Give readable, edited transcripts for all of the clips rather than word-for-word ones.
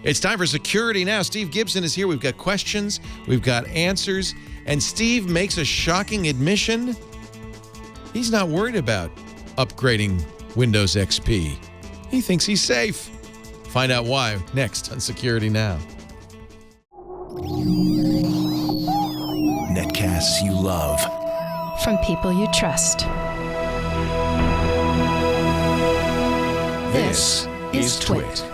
It's time for Security Now. Steve Gibson is here. We've got questions, we've got answers, and Steve makes a shocking admission. He's not worried about upgrading Windows XP. He thinks he's safe. Find out why next on Security Now. Netcasts you love. From people you trust. This is Twit.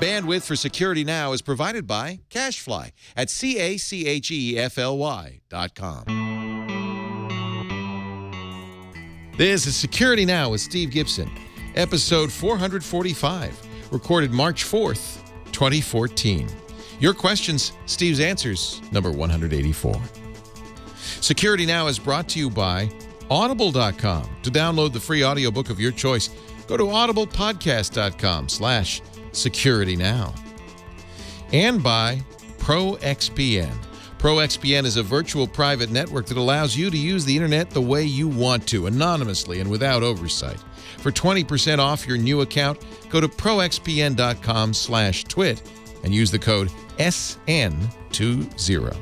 Bandwidth for Security Now is provided by CacheFly at CacheFly.com. This is Security Now with Steve Gibson, episode 445, recorded March 4th, 2014. Your questions, Steve's answers, number 184. Security Now is brought to you by Audible.com. To download the free audiobook of your choice, go to audiblepodcast.com/securitynow. And by Proxpn. Proxpn is a virtual private network that allows you to use the internet the way you want to, anonymously and without oversight. For 20% off your new account, go to proxpn.com/twit and use the code SN20.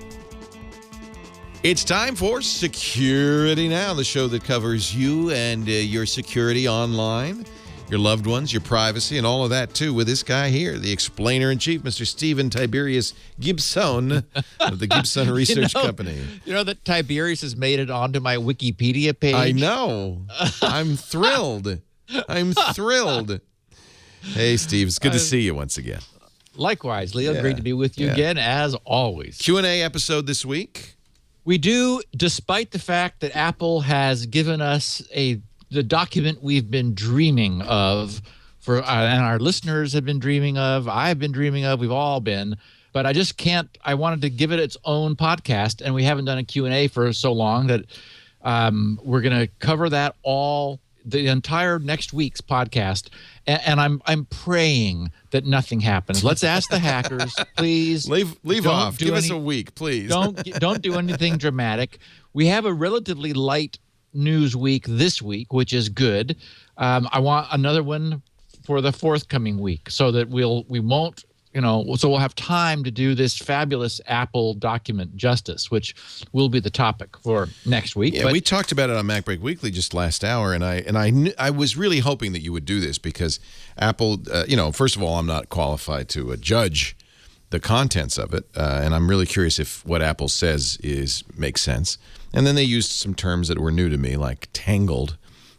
It's time for Security Now, the show that covers you and your security online, your loved ones, your privacy, and all of that, too, with this guy here, the explainer-in-chief, Mr. Stephen Tiberius Gibson of the Gibson Research Company. You know that Tiberius has made it onto my Wikipedia page? I know. I'm thrilled. I'm thrilled. Hey, Steve, it's good to see you once again. Likewise, Leo. Great to be with you again, as always. Q&A episode this week. We do, despite the fact that Apple has given us the document we've been dreaming of, and our listeners have been dreaming of, I've been dreaming of, we've all been, but I just can't. I wanted to give it its own podcast, and we haven't done a Q&A for so long that we're going to cover that the entire next week's podcast, and I'm praying that nothing happens. Let's ask the hackers, please. Leave off. Give us a week, please. Don't do anything dramatic. We have a relatively light news week this week, which is good. I want another one for the forthcoming week, so that we won't. So we'll have time to do this fabulous Apple document justice, which will be the topic for next week. Yeah, we talked about it on MacBreak Weekly just last hour, and I was really hoping that you would do this because Apple, first of all, I'm not qualified to judge the contents of it, and I'm really curious if what Apple says makes sense. And then they used some terms that were new to me, like tangled.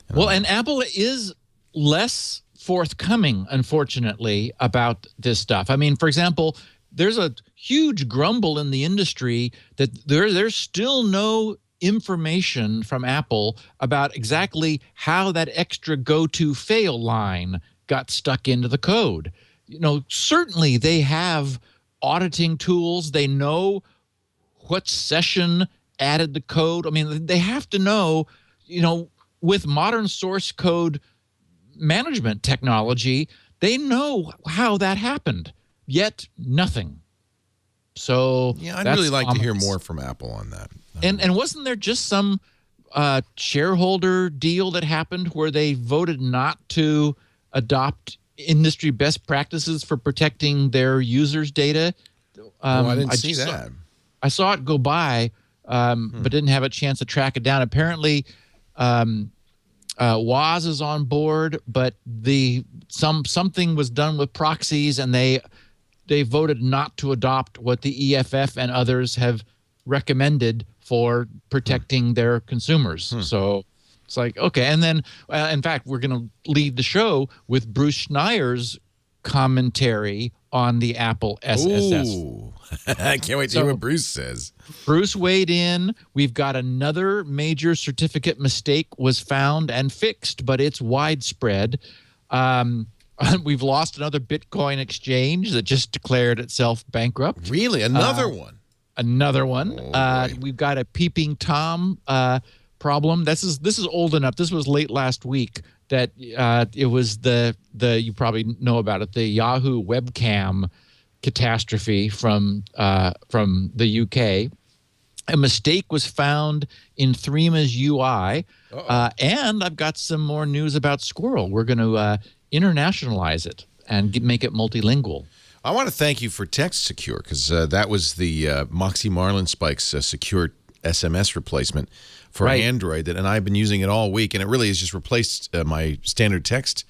And Apple is less forthcoming, unfortunately, about this stuff. I mean, for example, there's a huge grumble in the industry that there's still no information from Apple about exactly how that extra go-to fail line got stuck into the code. Certainly they have auditing tools. They know what session added the code. I mean, they have to know, with modern source code management technology, they know how that happened, yet nothing. So yeah, I'd really like to hear more from Apple on that. And wasn't there just some shareholder deal that happened where they voted not to adopt industry best practices for protecting their users' data? I didn't see that. I saw it go by, but didn't have a chance to track it down. Apparently, Woz is on board, but something was done with proxies, and they voted not to adopt what the EFF and others have recommended for protecting their consumers. So it's like, okay. And then, in fact, we're going to lead the show with Bruce Schneier's commentary on the Apple SSS. Ooh. I can't wait to hear what Bruce says. Bruce weighed in. We've got another major certificate mistake was found and fixed, but it's widespread. We've lost another Bitcoin exchange that just declared itself bankrupt. Really? Another one? Another one. Oh, we've got a Peeping Tom problem. This is old enough. This was late last week that it was the you probably know about it, the Yahoo webcam catastrophe from the UK. A mistake was found in Threema's UI, and I've got some more news about Squirrel. We're going to internationalize it and make it multilingual. I want to thank you for Text Secure, because that was the Moxie Marlinspike's secure SMS replacement for Android, and I've been using it all week, and it really has just replaced my standard text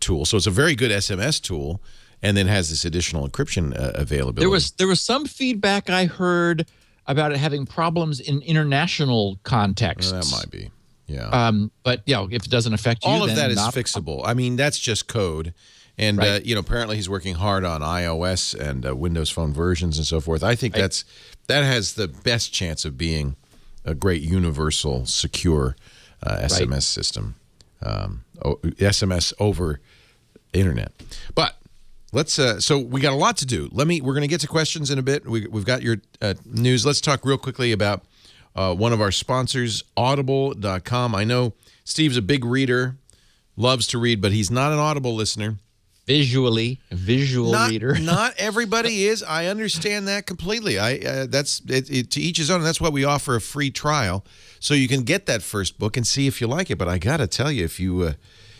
tool. So it's a very good SMS tool, and then has this additional encryption availability. There was some feedback I heard about it having problems in international contexts. That might be, yeah. But if it doesn't affect you, all of then that is fixable. I mean, that's just code. And, apparently he's working hard on iOS and Windows Phone versions and so forth. I think that has the best chance of being a great universal, secure SMS system. SMS over internet. But let's so we got a lot to do. We're going to get to questions in a bit. We've got your news. Let's talk real quickly about one of our sponsors, Audible.com. I know Steve's a big reader, loves to read, but he's not an Audible listener. Visual reader. Not everybody is. I understand that completely. That's to each his own. And that's why we offer a free trial, so you can get that first book and see if you like it. But I got to tell you,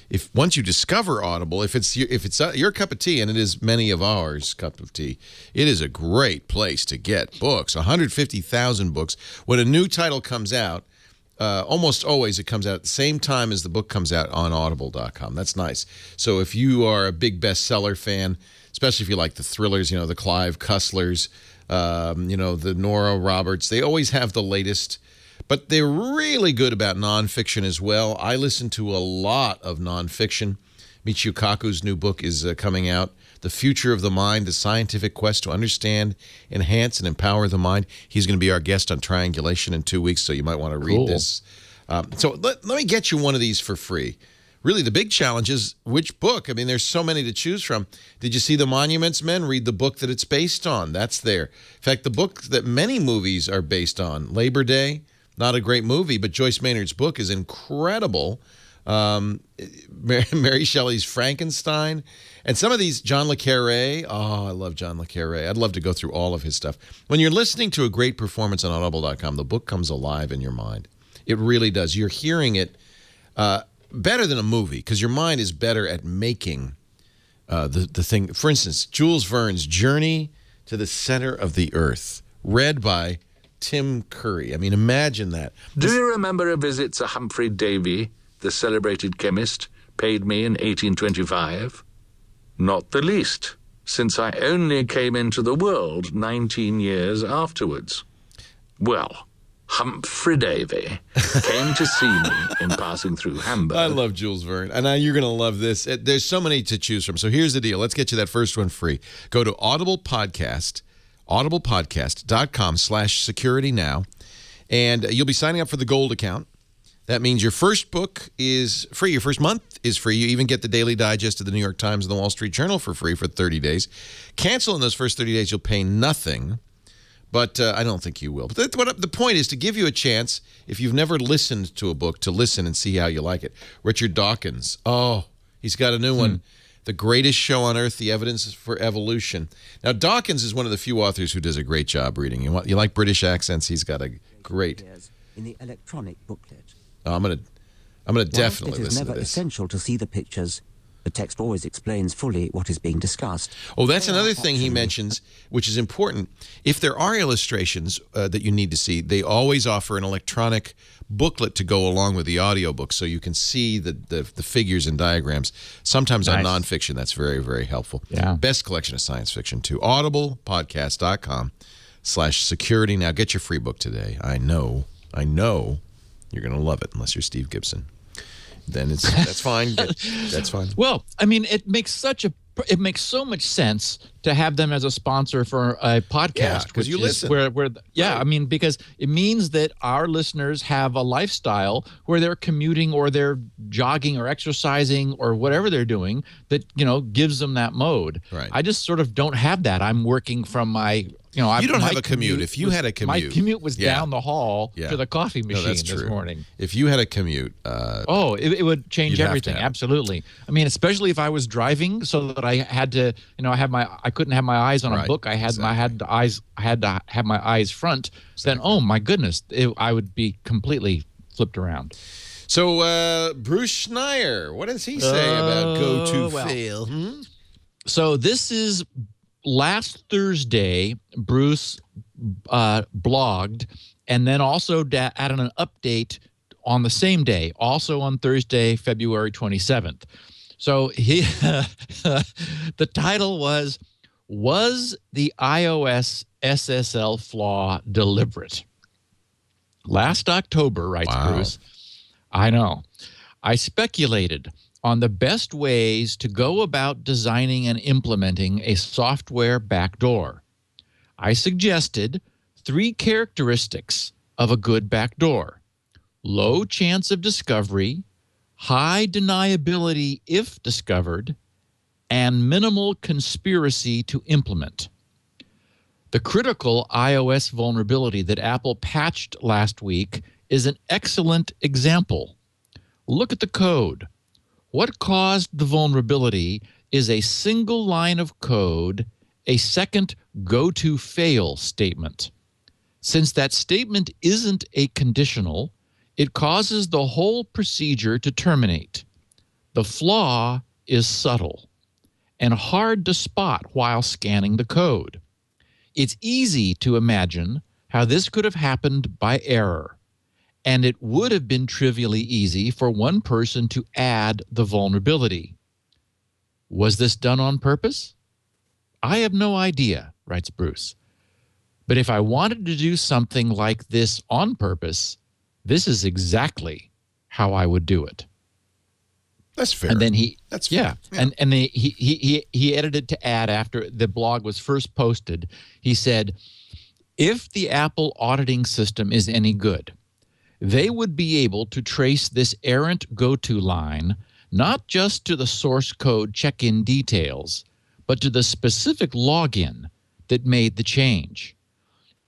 if once you discover Audible, if it's your cup of tea, and it is many of ours cup of tea, it is a great place to get books. 150,000 books. When a new title comes out, almost always it comes out at the same time as the book comes out on Audible.com. That's nice. So if you are a big bestseller fan, especially if you like the thrillers, the Clive Cusslers, the Nora Roberts, they always have the latest. But they're really good about nonfiction as well. I listen to a lot of nonfiction. Michio Kaku's new book is coming out. The Future of the Mind, the Scientific Quest to Understand, Enhance, and Empower the Mind. He's going to be our guest on Triangulation in 2 weeks, so you might want to read this. So let me get you one of these for free. Really, the big challenge is which book? I mean, there's so many to choose from. Did you see The Monuments Men? Read the book that it's based on. That's there. In fact, the book that many movies are based on, Labor Day, not a great movie, but Joyce Maynard's book is incredible. Mary Shelley's Frankenstein, and some of these, John le Carré. Oh, I love John le Carré. I'd love to go through all of his stuff. When you're listening to a great performance on Audible.com, the book comes alive in your mind. It really does. You're hearing it better than a movie, because your mind is better at making the thing. For instance, Jules Verne's Journey to the Center of the Earth, read by Tim Curry. I mean, imagine that. Do you remember a visit Sir Humphrey Davy, the celebrated chemist, paid me in 1825? Not the least, since I only came into the world 19 years afterwards. Well, Humphrey Davy came to see me in passing through Hamburg. I love Jules Verne, and you're going to love this. There's so many to choose from. So here's the deal. Let's get you that first one free. Go to audiblepodcast.com/security now, and you'll be signing up for the Gold account. That means your first book is free. Your first month is free. You even get the Daily Digest of the New York Times and the Wall Street Journal for free for 30 days. Cancel in those first 30 days, you'll pay nothing. But I don't think you will. But the point is to give you a chance, if you've never listened to a book, to listen and see how you like it. Richard Dawkins. Oh, he's got a new one. The Greatest Show on Earth, The Evidence for Evolution. Now, Dawkins is one of the few authors who does a great job reading. You like British accents? He's got a great... In the electronic booklet. I'm gonna definitely listen to this. It is never essential to see the pictures. The text always explains fully what is being discussed. Oh, that's another thing he mentions, which is important. If there are illustrations that you need to see, they always offer an electronic booklet to go along with the audiobook, so you can see the figures and diagrams. Sometimes on nonfiction, that's very, very helpful. Yeah. Best collection of science fiction, too. audiblepodcast.com/security. Now, get your free book today. I know you're going to love it, unless you're Steve Gibson. Then that's fine. That's fine. Well, I mean, it makes so much sense to have them as a sponsor for a podcast. Yeah, because you listen. I mean, because it means that our listeners have a lifestyle where they're commuting or they're jogging or exercising or whatever they're doing that, gives them that mode. Right. I just sort of don't have that. I'm working from my... you don't have a commute. If you had a commute... My commute was down the hall to the coffee machine this morning. If you had a commute... it would change everything. Absolutely. I mean, especially if I was driving so that I had to... I couldn't have my eyes on a book. I had to have my eyes front. Then, oh, my goodness, I would be completely flipped around. So, Bruce Schneier, what does he say about go-to fail? So this is last Thursday, Bruce blogged and then also added an update on the same day, also on Thursday, February 27th. So the title was the iOS SSL flaw deliberate? Last October, writes Bruce, I know, I speculated on the best ways to go about designing and implementing a software backdoor. I suggested 3 characteristics of a good backdoor: low chance of discovery, high deniability if discovered, and minimal conspiracy to implement. The critical iOS vulnerability that Apple patched last week is an excellent example. Look at the code. What caused the vulnerability is a single line of code, a second go-to-fail statement. Since that statement isn't a conditional, it causes the whole procedure to terminate. The flaw is subtle and hard to spot while scanning the code. It's easy to imagine how this could have happened by error, and it would have been trivially easy for one person to add the vulnerability. Was this done on purpose? I have no idea, writes Bruce. But if I wanted to do something like this on purpose, this is exactly how I would do it. That's fair. And then That's fair. Yeah. And he edited to add, after the blog was first posted, he said, if the Apple auditing system is any good, they would be able to trace this errant go-to line not just to the source code check-in details, but to the specific login that made the change.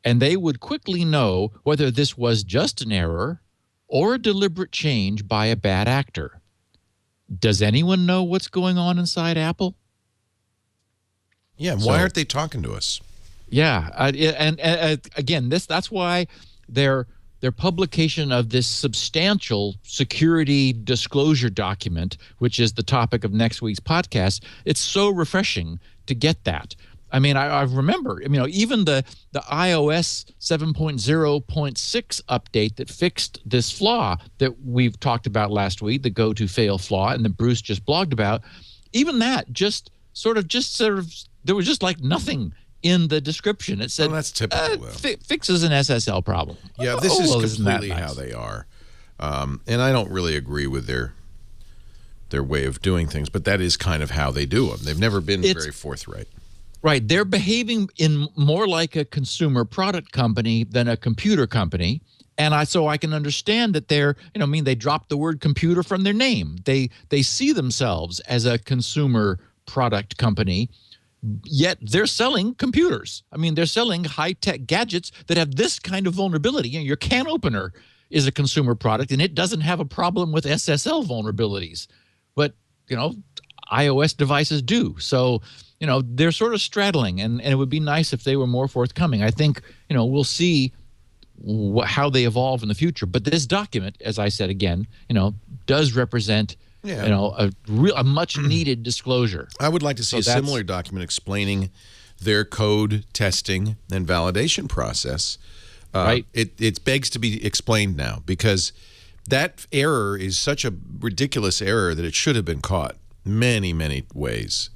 And they would quickly know whether this was just an error or a deliberate change by a bad actor. Does anyone know what's going on inside Apple? Yeah, why aren't they talking to us? Yeah, and again, that's why their publication of this substantial security disclosure document, which is the topic of next week's podcast, it's so refreshing to get that. I mean, I remember, even the iOS 7.0.6 update that fixed this flaw that we've talked about last week, the go-to-fail flaw, and that Bruce just blogged about, even that just sort of, there was just like nothing in the description. It said, that's typical, fixes an SSL problem. Yeah, this is completely how they are. And I don't really agree with their way of doing things, but that is kind of how they do them. They've never been very forthright. Right. They're behaving in more like a consumer product company than a computer company. And so I can understand that they dropped the word computer from their name. They see themselves as a consumer product company, yet they're selling computers. I mean, they're selling high-tech gadgets that have this kind of vulnerability. Your can opener is a consumer product, and it doesn't have a problem with SSL vulnerabilities. But, iOS devices do. So, they're sort of straddling, and it would be nice if they were more forthcoming. I think, we'll see how they evolve in the future. But this document, as I said again, does represent, a much-needed disclosure. I would like to see a similar document explaining their code testing and validation process. Right. It begs to be explained now, because that error is such a ridiculous error that it should have been caught many, many ways.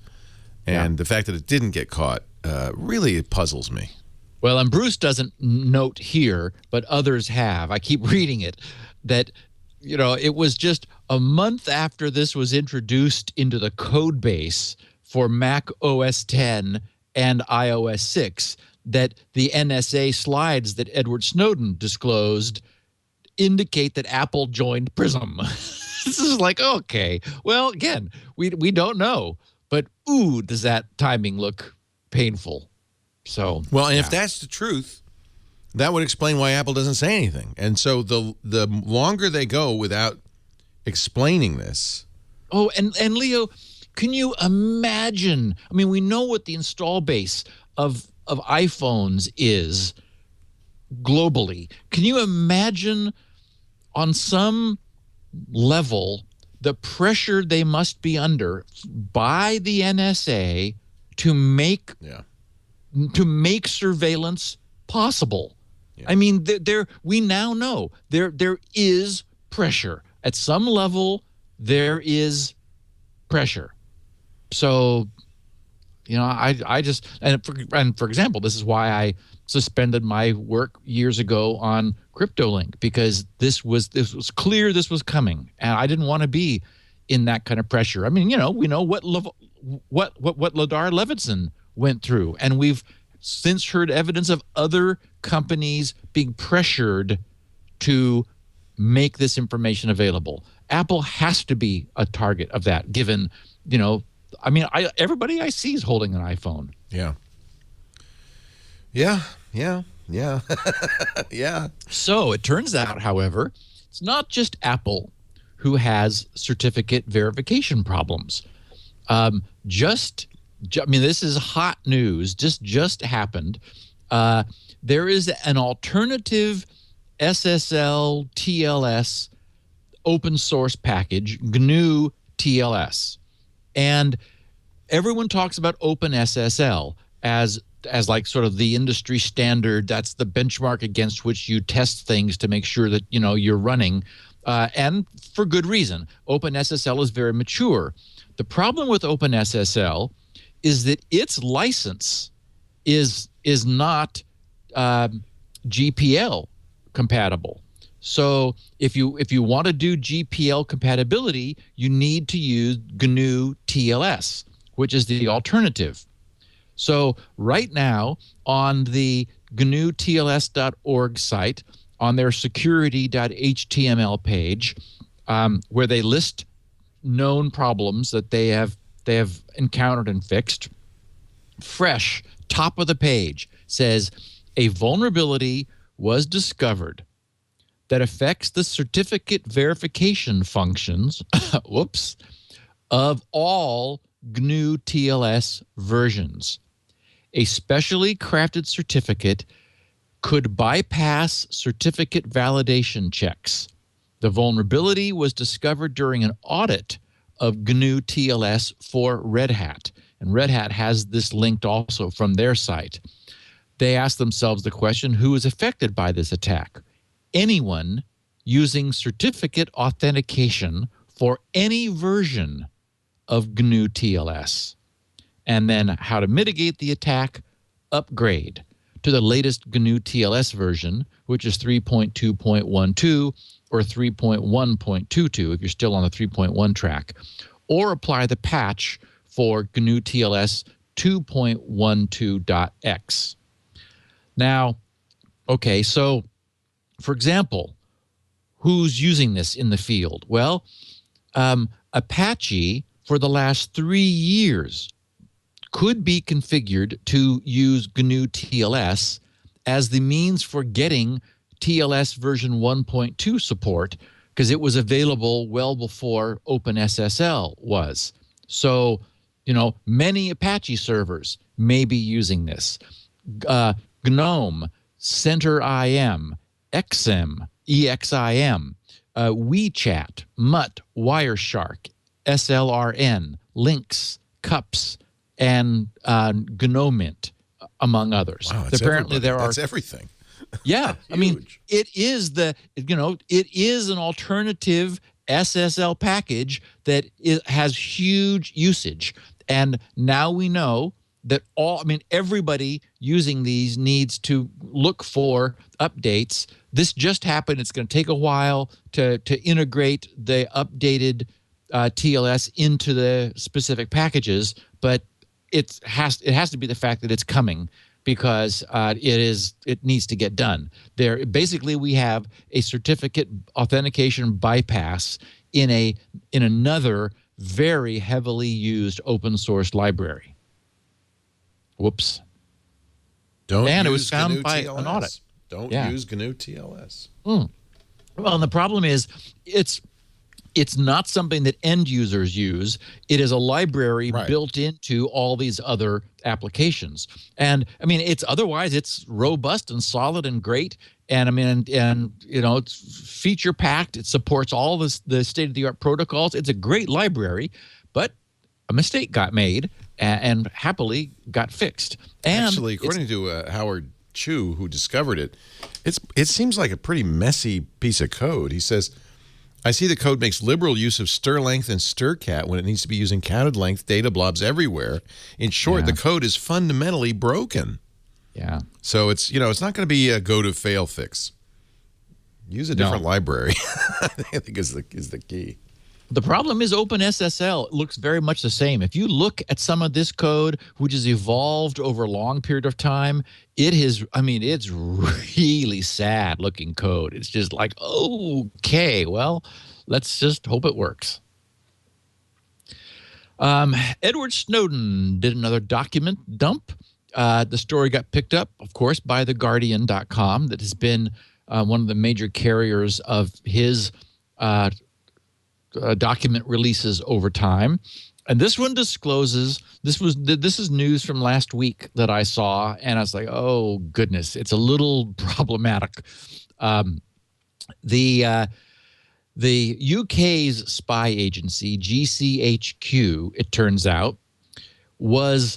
And the fact that it didn't get caught really puzzles me. Well, and Bruce doesn't note here, but others have. I keep reading it, that, it was just a month after this was introduced into the code base for Mac OS X and iOS 6 that the NSA slides that Edward Snowden disclosed indicate that Apple joined PRISM. This is like, okay, well, again, we don't know. But, ooh, does that timing look painful. So, well, and if that's the truth, that would explain why Apple doesn't say anything. And so the longer they go without explaining this. Oh, and Leo, can you imagine? I mean, we know what the install base of iPhones is globally. Can you imagine on some level the pressure they must be under by the NSA to make surveillance possible. Yeah. I mean, we now know there is pressure at some level. There is pressure. So, I just for example, this is why I suspended my work years ago on CryptoLink, because this was clear this was coming, and I didn't want to be in that kind of pressure. I mean, we know what Ladar Levinson went through, and we've since heard evidence of other companies being pressured to make this information available. Apple has to be a target of that, given, everybody I see is holding an iPhone. Yeah. Yeah. Yeah. So it turns out, however, it's not just Apple who has certificate verification problems. This is hot news. Just happened. There is an alternative SSL TLS open source package, GnuTLS, and everyone talks about OpenSSL as like sort of the industry standard. That's the benchmark against which you test things to make sure that you're running, and for good reason. OpenSSL is very mature. The problem with OpenSSL is that its license is not GPL compatible. So if you want to do GPL compatibility, you need to use GnuTLS, which is the alternative. So right now on the GnuTLS.org site, on their security.html page, where they list known problems that they have encountered and fixed, fresh, top of the page, says a vulnerability was discovered that affects the certificate verification functions of all GnuTLS versions. A specially crafted certificate could bypass certificate validation checks. The vulnerability was discovered during an audit of GnuTLS for Red Hat. And Red Hat has this linked also from their site. They asked themselves the question, who is affected by this attack? Anyone using certificate authentication for any version of GnuTLS. And then how to mitigate the attack: upgrade to the latest GnuTLS version, which is 3.2.12 or 3.1.22 if you're still on the 3.1 track, or apply the patch for GnuTLS 2.12.x. Now, okay, so for example, who's using this in the field? Well, Apache for the last 3 years could be configured to use GnuTLS as the means for getting TLS version 1.2 support, because it was available well before OpenSSL was. So, many Apache servers may be using this. GNOME, CentreIM, XIM, EXIM, WeChat, Mutt, Wireshark, SLRN, Lynx, Cups, and GNOMint, among others. Wow, that's apparently everybody. That's everything. Yeah, I mean, it is an alternative SSL package that has huge usage, and now we know that everybody using these needs to look for updates. This just happened. It's going to take a while to integrate the updated TLS into the specific packages, but it has to be the fact that it's coming, because it needs to get done. Basically we have a certificate authentication bypass in another very heavily used open source library. Whoops. And it was found by an audit. Don't use GnuTLS. Well, and the problem is It's not something that end users use. It is a library built into all these other applications. And I mean, it's robust and solid and great. And I mean, and you know, it's feature packed. It supports all the state-of-the-art protocols. It's a great library, but a mistake got made and happily got fixed. And actually, according to Howard Chu, who discovered it, it seems like a pretty messy piece of code. He says, I see the code makes liberal use of stir length and stir cat when it needs to be using counted length data blobs everywhere. In short, the code is fundamentally broken. Yeah. So it's, it's not going to be a go to fail fix. Use a different library. I think is the key. The problem is OpenSSL. It looks very much the same. If you look at some of this code, which has evolved over a long period of time, it's really sad looking code. It's just like, okay, well, let's just hope it works. Edward Snowden did another document dump. The story got picked up, of course, by theguardian.com that has been one of the major carriers of his document releases over time. And this one discloses, this is news from last week that I saw, and I was like, oh goodness, it's a little problematic. The UK's spy agency, GCHQ, it turns out, was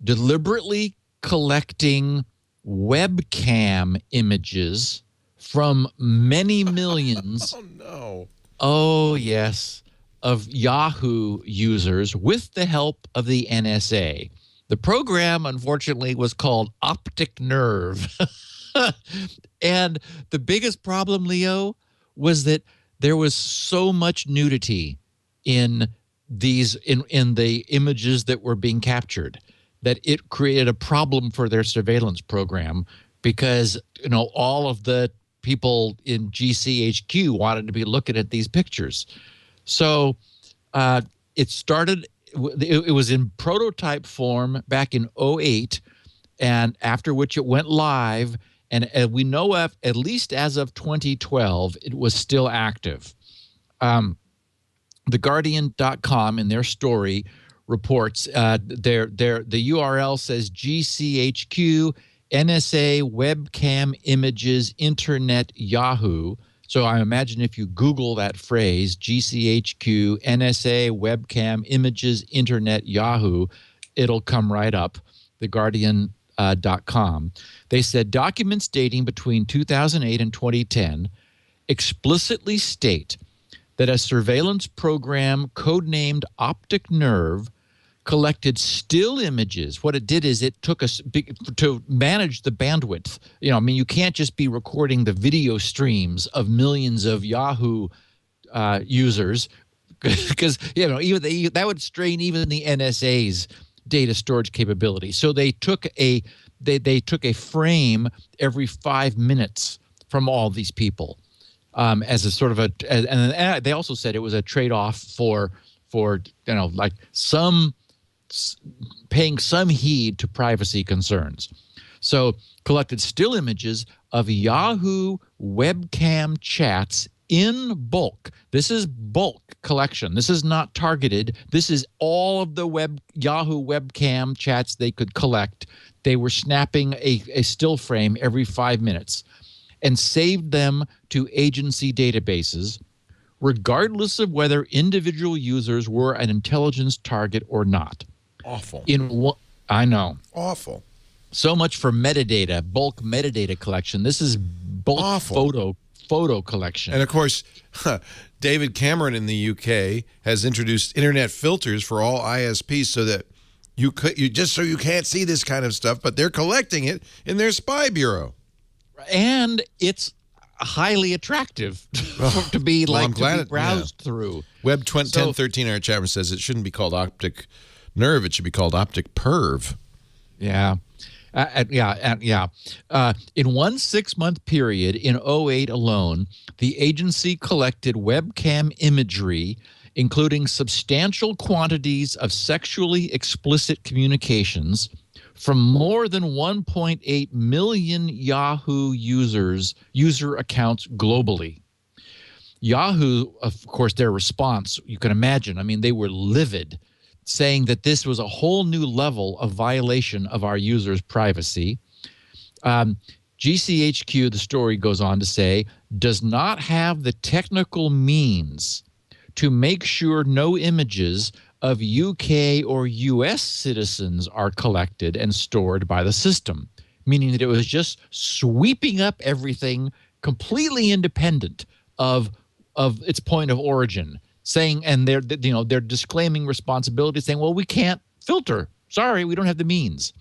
deliberately collecting webcam images from many millions Oh, yes, of Yahoo users with the help of the NSA. The program, unfortunately, was called Optic Nerve. And the biggest problem, Leo, was that there was so much nudity in the images that were being captured that it created a problem for their surveillance program because, all of the people in GCHQ wanted to be looking at these pictures. So it started, it was in prototype form back in 2008, and after which it went live. And we know of, at least as of 2012, it was still active. TheGuardian.com in their story reports, the URL says GCHQ NSA webcam images internet Yahoo. So I imagine if you Google that phrase, GCHQ NSA webcam images internet Yahoo, it'll come right up, theguardian.com. They said documents dating between 2008 and 2010 explicitly state that a surveillance program codenamed Optic Nerve collected still images. What it did is it took to manage the bandwidth. You can't just be recording the video streams of millions of Yahoo users because, even that would strain even the NSA's data storage capability. So they took a frame every 5 minutes from all these people as a sort of and they also said it was a trade-off for like paying some heed to privacy concerns. So collected still images of Yahoo webcam chats in bulk. This is bulk collection. This is not targeted. This is all of the Yahoo webcam chats they could collect. They were snapping a still frame every 5 minutes and saved them to agency databases, regardless of whether individual users were an intelligence target or not. Awful. I know. Awful. So much for metadata, bulk metadata collection. This is bulk photo collection. And of course, David Cameron in the UK has introduced internet filters for all ISPs so that you can't see this kind of stuff, but they're collecting it in their spy bureau. And it's highly attractive to be browsed through. Web 1013 in our chat room says it shouldn't be called Optic Nerve, it should be called Optic Perv. Yeah. In one 6-month period in 2008 alone, the agency collected webcam imagery, including substantial quantities of sexually explicit communications from more than 1.8 million Yahoo user accounts globally. Yahoo, of course, their response, you can imagine, I mean, they were livid, saying that this was a whole new level of violation of our users' privacy. GCHQ, the story goes on to say, does not have the technical means to make sure no images of UK or US citizens are collected and stored by the system, meaning that it was just sweeping up everything completely independent of its point of origin, saying, and they're disclaiming responsibility, saying, well, we can't filter. Sorry, we don't have the means.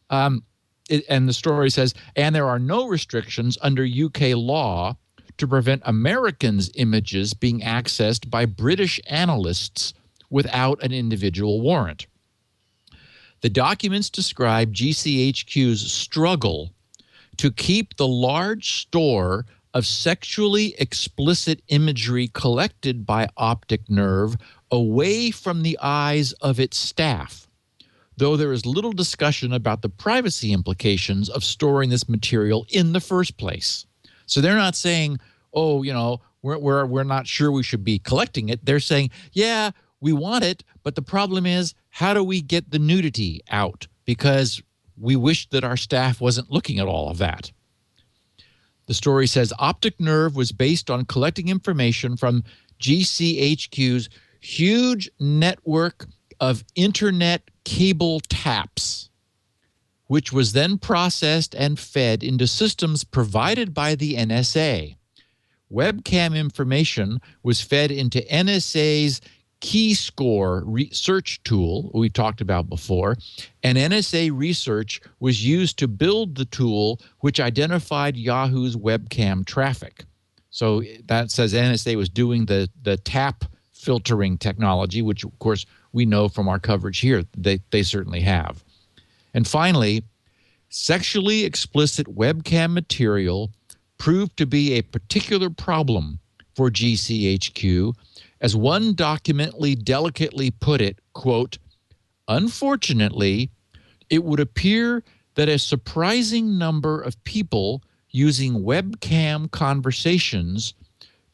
And the story says, and there are no restrictions under UK law to prevent Americans' images being accessed by British analysts without an individual warrant. The documents describe GCHQ's struggle to keep the large store of sexually explicit imagery collected by optic nerve away from the eyes of its staff, though there is little discussion about the privacy implications of storing this material in the first place. So they're not saying, oh, we're not sure we should be collecting it. They're saying, yeah, we want it, but the problem is, how do we get the nudity out? Because we wish that our staff wasn't looking at all of that. The story says optic nerve was based on collecting information from GCHQ's huge network of internet cable taps, which was then processed and fed into systems provided by the NSA. Webcam information was fed into NSA's Keyscore research tool we talked about before, and NSA research was used to build the tool which identified Yahoo's webcam traffic. So that says NSA was doing the tap filtering technology, which of course we know from our coverage here they certainly have. And finally, sexually explicit webcam material proved to be a particular problem for GCHQ, as one document delicately put it, quote, unfortunately, it would appear that a surprising number of people using webcam conversations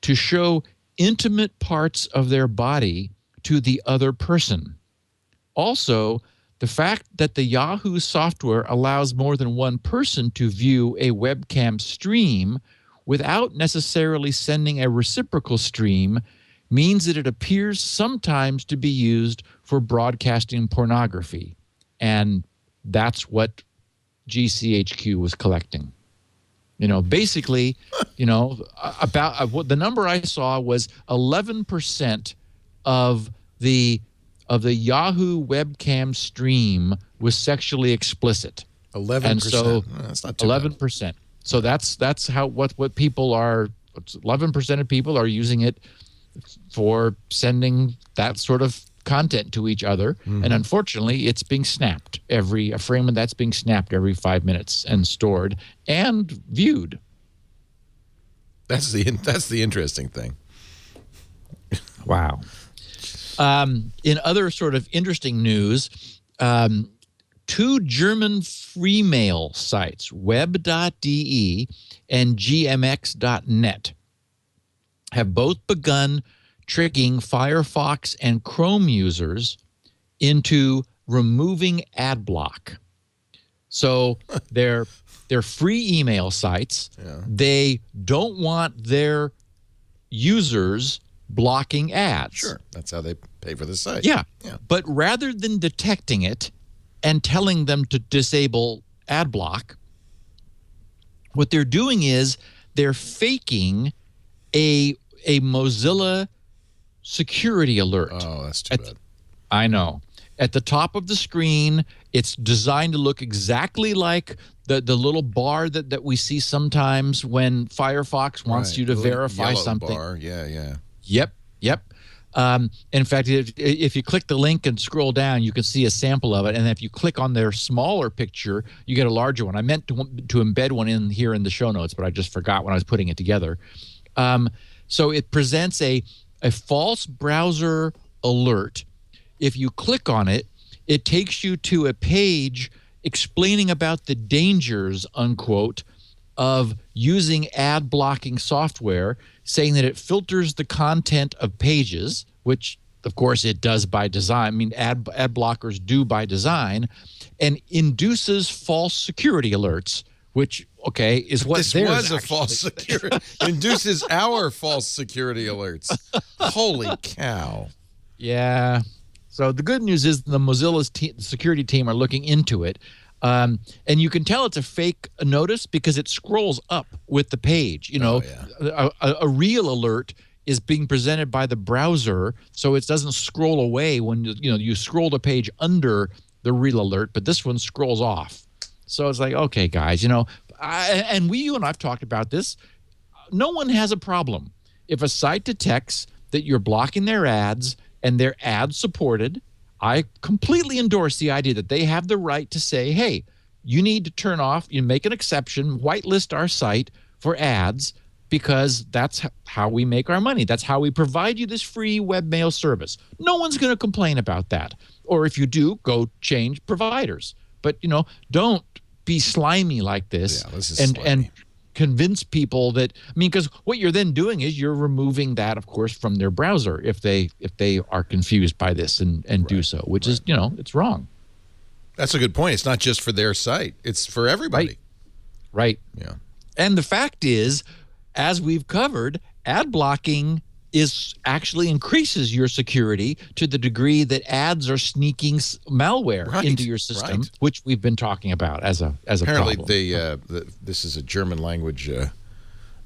to show intimate parts of their body to the other person. Also, the fact that the Yahoo software allows more than one person to view a webcam stream without necessarily sending a reciprocal stream means that it appears sometimes to be used for broadcasting pornography. And that's what GCHQ was collecting. Basically, about what the number I saw was 11% of the Yahoo webcam stream was sexually explicit. 11%. And so That's not too 11%. bad. So that's how what people are. 11% of people are using it for sending that sort of content to each other. Mm-hmm. And unfortunately, it's being snapped a frame of that's being snapped every 5 minutes and stored and viewed. That's the interesting thing. Wow. In other sort of interesting news, two German free mail sites, web.de and gmx.net, have both begun tricking Firefox and Chrome users into removing ad block. So they're free email sites. Yeah. They don't want their users blocking ads. Sure, that's how they pay for the site. Yeah. But rather than detecting it and telling them to disable ad block, what they're doing is they're faking a Mozilla security alert. Oh, that's too bad. I know. At the top of the screen, it's designed to look exactly like the little bar that we see sometimes when Firefox wants you to verify something. Bar. Yeah. Yep. In fact, if you click the link and scroll down, you can see a sample of it. And if you click on their smaller picture, you get a larger one. I meant to embed one in here in the show notes, but I just forgot when I was putting it together. So it presents a false browser alert. If you click on it, it takes you to a page explaining about the dangers, unquote, of using ad blocking software, saying that it filters the content of pages, which of course it does by design. I mean, ad blockers do by design, and induces false security alerts, which, okay, is what this was a false security. Induces our false security alerts. Holy cow. Yeah. So the good news is the Mozilla's security team are looking into it. And you can tell it's a fake notice because it scrolls up with the page. You know, a real alert is being presented by the browser, so it doesn't scroll away when you scroll the page under the real alert, but this one scrolls off. So it's like, okay, guys, you and I've talked about this. No one has a problem if a site detects that you're blocking their ads and they're ad supported. I completely endorse the idea that they have the right to say, hey, you need to turn off, you make an exception, whitelist our site for ads, because that's how we make our money. That's how we provide you this free webmail service. No one's going to complain about that. Or if you do, go change providers. But, don't be slimy like this, and convince people that, because what you're then doing is you're removing that, of course, from their browser if they are confused by this and do so, which is, it's wrong. That's a good point. It's not just for their site. It's for everybody. Right. Yeah. And the fact is, as we've covered, ad blocking actually increases your security to the degree that ads are sneaking malware into your system, which we've been talking about as a apparently problem. This is a German language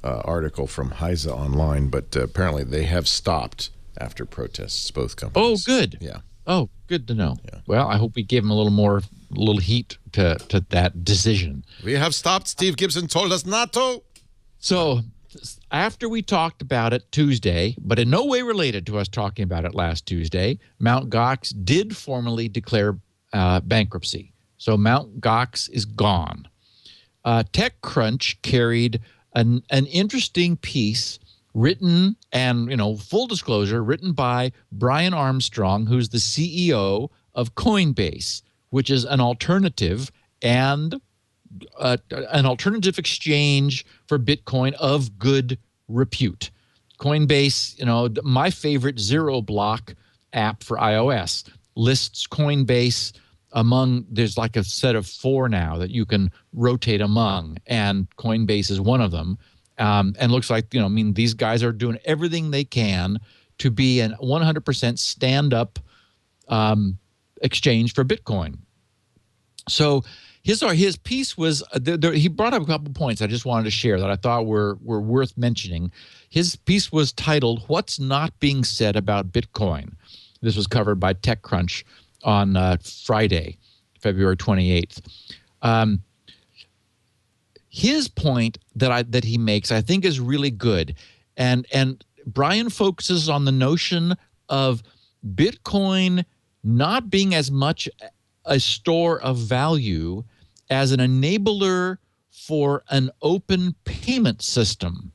article from Heise Online, but apparently they have stopped after protests, both companies. Oh, good. Yeah. Oh, good to know. Yeah. Well, I hope we gave them a little heat to that decision. We have stopped. Steve Gibson told us not to. So after we talked about it Tuesday, but in no way related to us talking about it last Tuesday, Mt. Gox did formally declare bankruptcy. So Mt. Gox is gone. TechCrunch carried an interesting piece written and, full disclosure, written by Brian Armstrong, who's the CEO of Coinbase, which is an alternative and an alternative exchange for Bitcoin of good repute. Coinbase, my favorite zero block app for iOS, lists Coinbase there's like a set of 4 now that you can rotate among, and Coinbase is one of them. And looks like, these guys are doing everything they can to be an 100% stand-up exchange for Bitcoin. So his piece was, he brought up a couple points I just wanted to share that I thought were worth mentioning. His piece was titled, "What's Not Being Said About Bitcoin?" This was covered by TechCrunch on Friday, February 28th. His point that he makes, I think, is really good. And Brian focuses on the notion of Bitcoin not being as much a store of value as an enabler for an open payment system,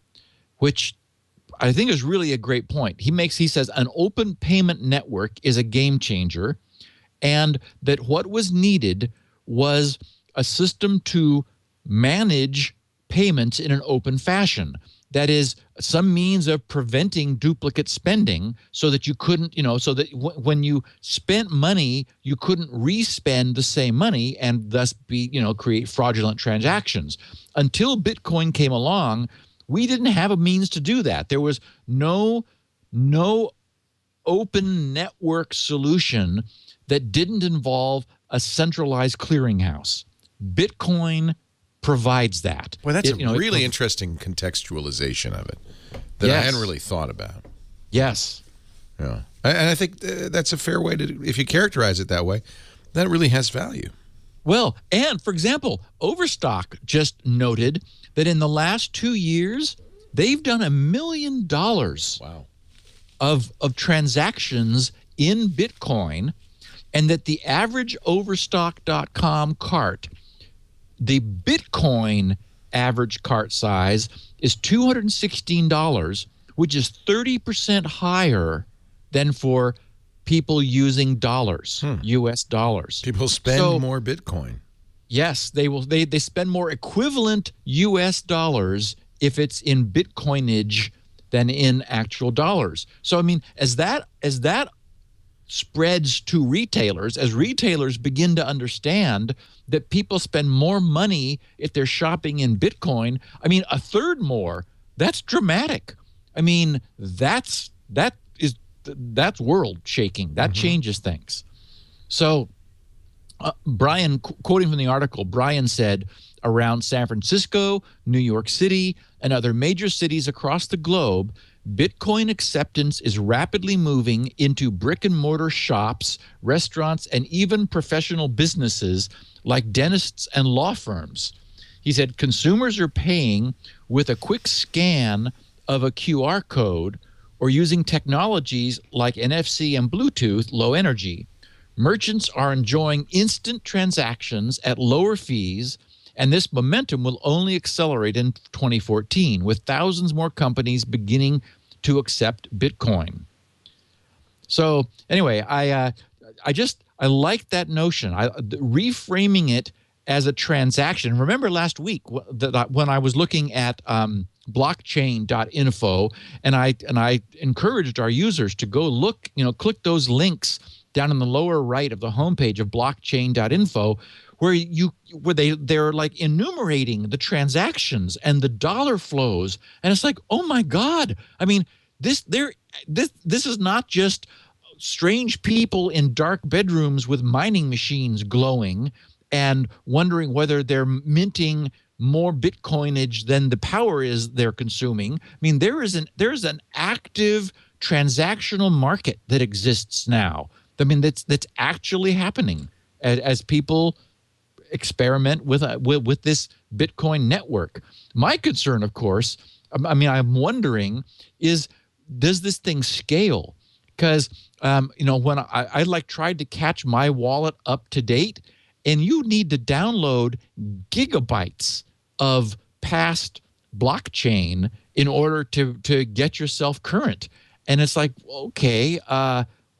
which I think is really a great point. He says an open payment network is a game changer, and that what was needed was a system to manage payments in an open fashion. That is, some means of preventing duplicate spending so that you couldn't, so that when you spent money, you couldn't re-spend the same money and thus create fraudulent transactions. Until Bitcoin came along, we didn't have a means to do that. There was no open network solution that didn't involve a centralized clearinghouse. Bitcoin provides that. Well, that's a really interesting contextualization of it that I hadn't really thought about. Yes. Yeah. And I think that's a fair way to, if you characterize it that way, that really has value. Well, and for example, Overstock just noted that in the last 2 years, they've done $1 million of transactions in Bitcoin, and that the average Overstock.com cart, the Bitcoin average cart size is $216, which is 30% higher than for people using dollars, U.S. dollars. People spend more Bitcoin. Yes, they will. They spend more equivalent U.S. dollars if it's in Bitcoinage than in actual dollars. So I mean, as that spreads to retailers, as retailers begin to understand that people spend more money if they're shopping in Bitcoin, I mean, a third more. That's dramatic. I mean, that's world shaking. That changes things. So. Brian, quoting from the article, Brian said, around San Francisco, New York City, and other major cities across the globe, Bitcoin acceptance is rapidly moving into brick and mortar shops, restaurants, and even professional businesses like dentists and law firms. He said consumers are paying with a quick scan of a QR code or using technologies like NFC and Bluetooth low energy. Merchants are enjoying instant transactions at lower fees, and this momentum will only accelerate in 2014, with thousands more companies beginning to accept Bitcoin. So anyway, I like that notion. Reframing it as a transaction. Remember last week when I was looking at blockchain.info, and I encouraged our users to go look, click those links down in the lower right of the homepage of blockchain.info, where they're like enumerating the transactions and the dollar flows, and it's like, oh my God! I mean, this is not just strange people in dark bedrooms with mining machines glowing and wondering whether they're minting more Bitcoinage than the power is they're consuming. I mean, there's an active transactional market that exists now. I mean, that's actually happening as people experiment with this Bitcoin network. My concern, of course, I mean, I'm wondering is, does this thing scale? Because when I tried to catch my wallet up to date, and you need to download gigabytes of past blockchain in order to get yourself current, and it's like, okay.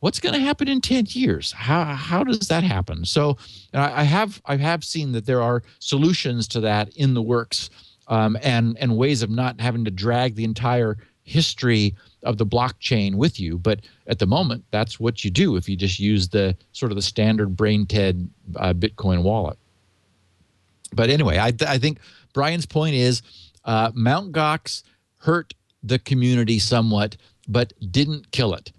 What's going to happen in 10 years? How does that happen? So I have seen that there are solutions to that in the works, and ways of not having to drag the entire history of the blockchain with you. But at the moment, that's what you do if you just use the sort of the standard brain-dead Bitcoin wallet. But anyway, I think Brian's point is Mt. Gox hurt the community somewhat, but didn't kill it.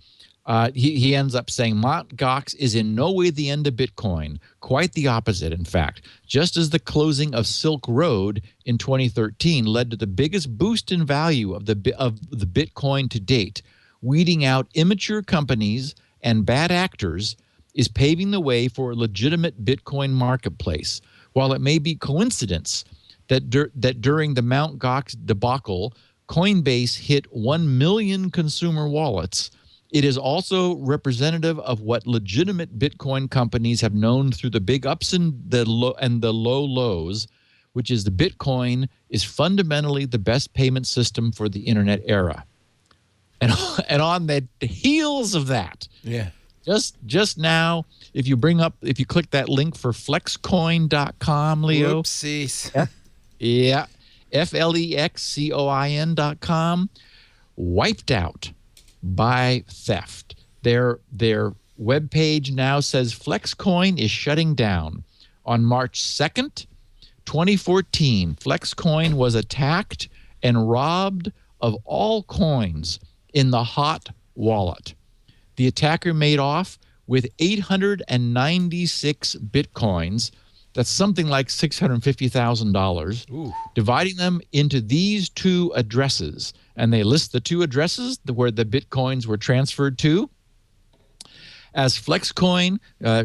He ends up saying Mt. Gox is in no way the end of Bitcoin. Quite the opposite, in fact. Just as the closing of Silk Road in 2013 led to the biggest boost in value of the Bitcoin to date, weeding out immature companies and bad actors is paving the way for a legitimate Bitcoin marketplace. While it may be coincidence that during the Mt. Gox debacle, Coinbase hit 1 million consumer wallets, it is also representative of what legitimate Bitcoin companies have known through the big ups and the low lows, which is the Bitcoin is fundamentally the best payment system for the internet era. And on the heels of that, just now, if you click that link for flexcoin.com, Leo. Whoopsies. Yeah. FLEXCOIN.com, wiped out by theft. Their webpage now says Flexcoin is shutting down. On March 2nd, 2014, Flexcoin was attacked and robbed of all coins in the hot wallet. The attacker made off with 896 Bitcoins. That's something like $650,000, dividing them into these two addresses. And they list the two addresses where the Bitcoins were transferred to. As Flexcoin,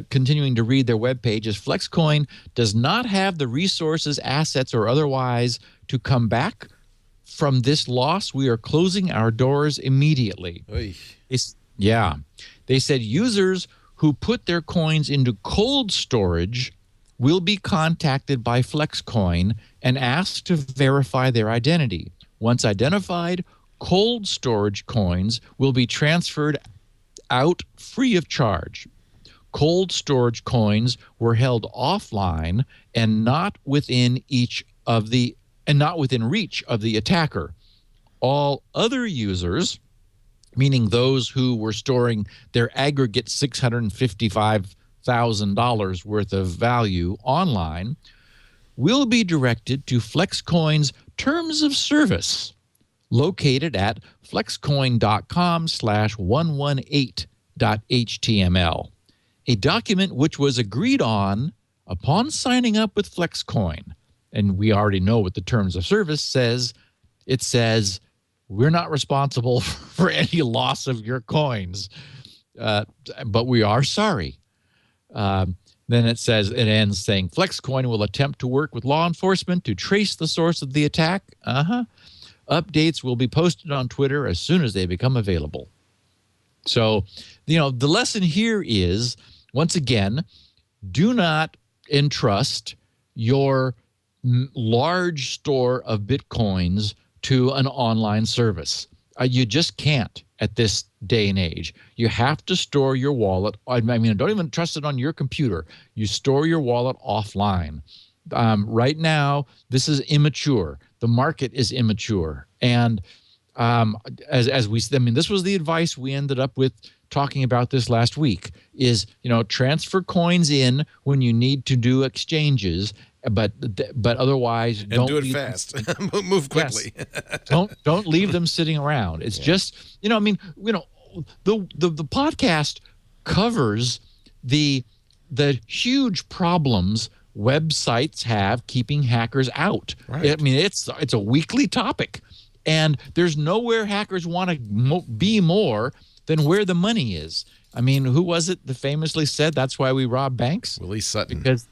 continuing to read their webpage, as Flexcoin does not have the resources, assets, or otherwise to come back from this loss, we are closing our doors immediately. They said users who put their coins into cold storage will be contacted by Flexcoin and asked to verify their identity. Once identified, cold storage coins will be transferred out free of charge. cold storage coins were held offline and not within reach of the attacker. All other users, meaning those who were storing their aggregate $655,000 worth of value online, will be directed to Flexcoin's terms of service, located at flexcoin.com/118.html, a document which was agreed on upon signing up with Flexcoin. And we already know what the terms of service says. It says, we're not responsible for any loss of your coins, but we are sorry. Then it ends saying, Flexcoin will attempt to work with law enforcement to trace the source of the attack. Updates will be posted on Twitter as soon as they become available. So, the lesson here is, once again, do not entrust your large store of Bitcoins to an online service. You just can't at this day and age. You have to store your wallet. Don't even trust it on your computer. You store your wallet offline. Right now, this is immature. The market is immature. And this was the advice we ended up with talking about this last week, is, transfer coins in when you need to do exchanges, but otherwise don't do it fast. Move quickly. Yes. Don't leave them sitting around. It's just, the podcast covers the huge problems websites have keeping hackers out. Right. It's a weekly topic, and there's nowhere hackers want to be more than where the money is. Who was it that famously said that's why we rob banks? Willie Sutton. Because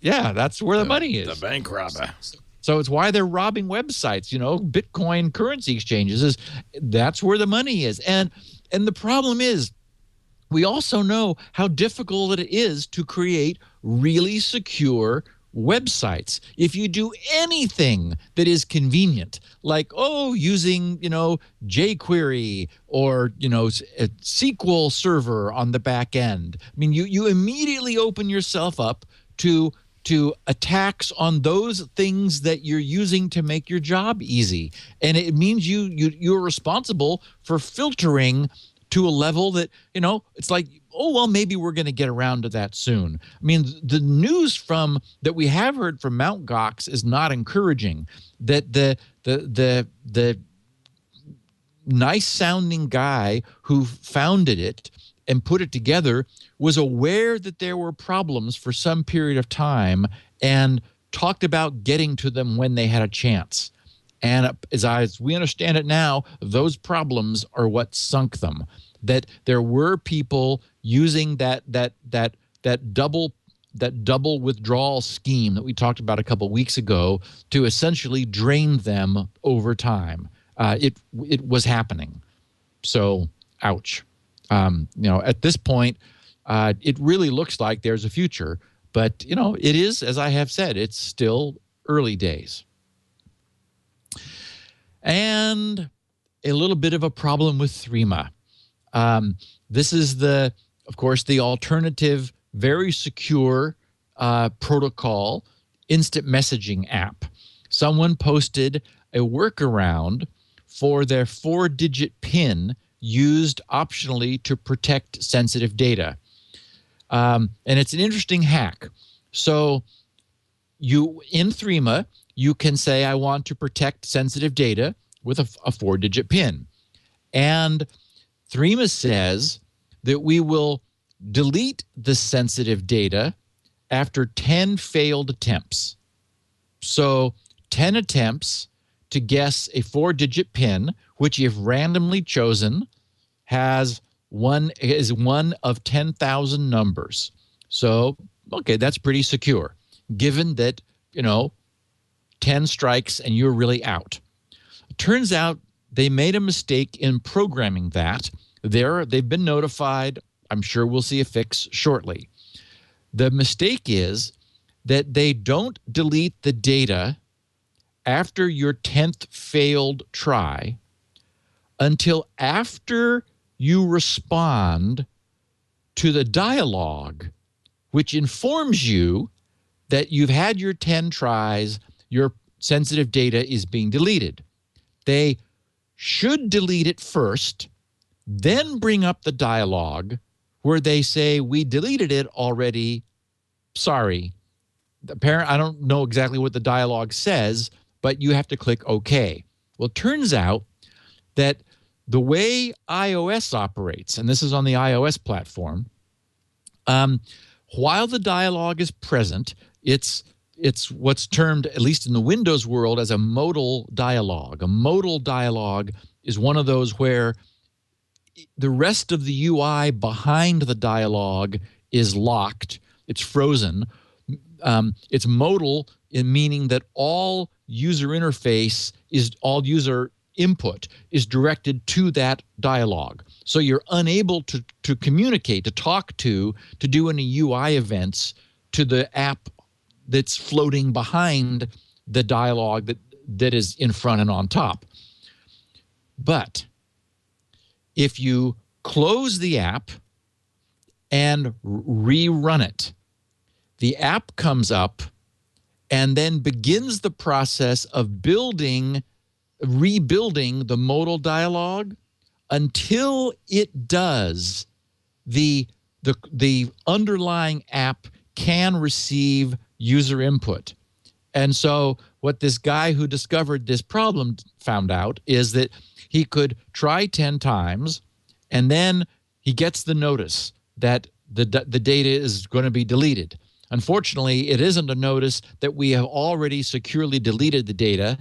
that's where the money is. The bank robber. So it's why they're robbing websites, Bitcoin currency exchanges, that's where the money is. And the problem is, we also know how difficult it is to create really secure websites. If you do anything that is convenient, like, using, jQuery or, a SQL server on the back end, you immediately open yourself up to attacks on those things that you're using to make your job easy. And it means you're responsible for filtering to a level that, it's like, maybe we're going to get around to that soon. The news that we have heard from Mt. Gox is not encouraging. That the nice sounding guy who founded it and put it together was aware that there were problems for some period of time and talked about getting to them when they had a chance. And as we understand it now, those problems are what sunk them. That there were people using that double withdrawal scheme that we talked about a couple weeks ago to essentially drain them over time. It was happening. So, ouch. At this point, it really looks like there's a future, but it is, as I have said, it's still early days. And a little bit of a problem with Threema. This is of course, the alternative, very secure protocol instant messaging app. Someone posted a workaround for their 4-digit PIN used optionally to protect sensitive data. And it's an interesting hack. So in Threema, you can say, I want to protect sensitive data with a 4-digit PIN. And Threema says that we will delete the sensitive data after 10 failed attempts. So 10 attempts to guess a 4-digit PIN, which, if randomly chosen, is one of 10,000 numbers. So, okay, that's pretty secure, given that, 10 strikes and you're really out. It turns out they made a mistake in programming that. They've been notified. I'm sure we'll see a fix shortly. The mistake is that they don't delete the data after your 10th failed try until after you respond to the dialogue, which informs you that you've had your 10 tries, your sensitive data is being deleted. They should delete it first, then bring up the dialogue where they say, we deleted it already, sorry. I don't know exactly what the dialogue says, but you have to click OK. Well, it turns out that the way iOS operates, and this is on the iOS platform, while the dialogue is present, it's what's termed, at least in the Windows world, as a modal dialogue. A modal dialogue is one of those where the rest of the UI behind the dialogue is locked. It's frozen. It's modal, in meaning that all user interface all user input is directed to that dialogue. So you're unable to communicate, to talk to do any UI events to the app that's floating behind the dialogue that is in front and on top. But if you close the app and rerun it, the app comes up and then begins the process of rebuilding the modal dialogue until it does the underlying app can receive user input. And so what this guy who discovered this problem found out is that he could try 10 times, and then he gets the notice that the data is going to be deleted. Unfortunately, it isn't a notice that we have already securely deleted the data.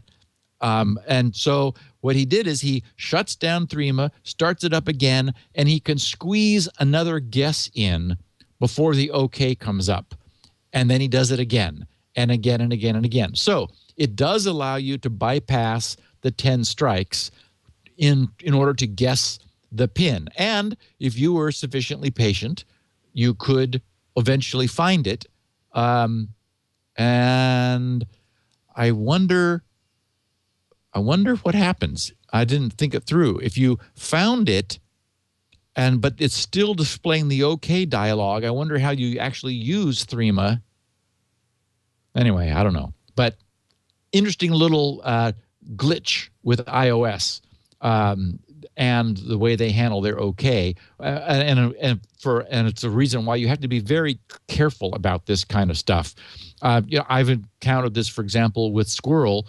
And so what he did is he shuts down Threema, starts it up again, and he can squeeze another guess in before the OK comes up. And then he does it again and again and again and again. So it does allow you to bypass the 10 strikes in order to guess the pin. And if you were sufficiently patient, you could eventually find it. And I wonder what happens. I didn't think it through. If you found it, but it's still displaying the OK dialogue, I wonder how you actually use Threema. Anyway, I don't know. But interesting little glitch with iOS and the way they handle their OK. And it's a reason why you have to be very careful about this kind of stuff. I've encountered this, for example, with Squirrel,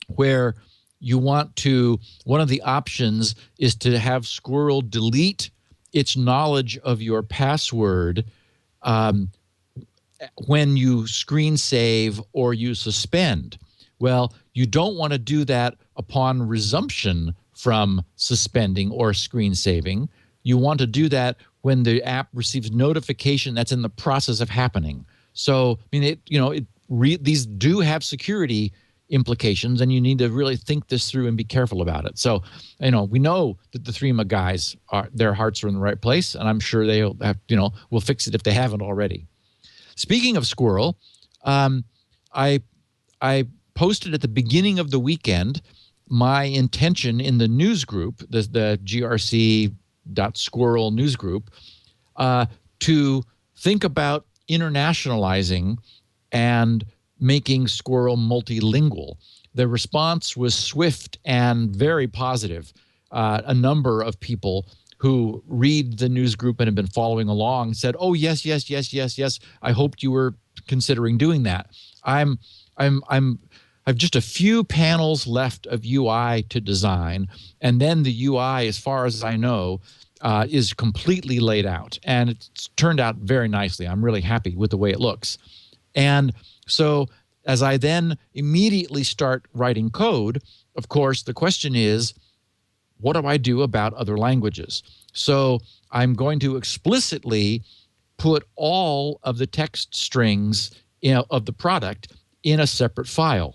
where you want to, one of the options is to have Squirrel delete its knowledge of your password when you screen save or you suspend. Well, you don't want to do that upon resumption from suspending or screen saving. You want to do that when the app receives notification that's in the process of happening. So, I mean, these do have security implications, and you need to really think this through and be careful about it. So, we know that the Threema guys their hearts are in the right place, and I'm sure they'll have, will fix it if they haven't already. Speaking of Squirrel, I posted at the beginning of the weekend my intention in the news group, the grc.squirrel news group, to think about internationalizing and making Squirrel multilingual. The response was swift and very positive. A number of people who read the news group and have been following along said, "Oh, yes. I hoped you were considering doing that." I've just a few panels left of UI to design, and then the UI, as far as I know, is completely laid out, and it's turned out very nicely. I'm really happy with the way it looks. And so as I then immediately start writing code, of course, the question is, what do I do about other languages? So I'm going to explicitly put all of the text strings of the product in a separate file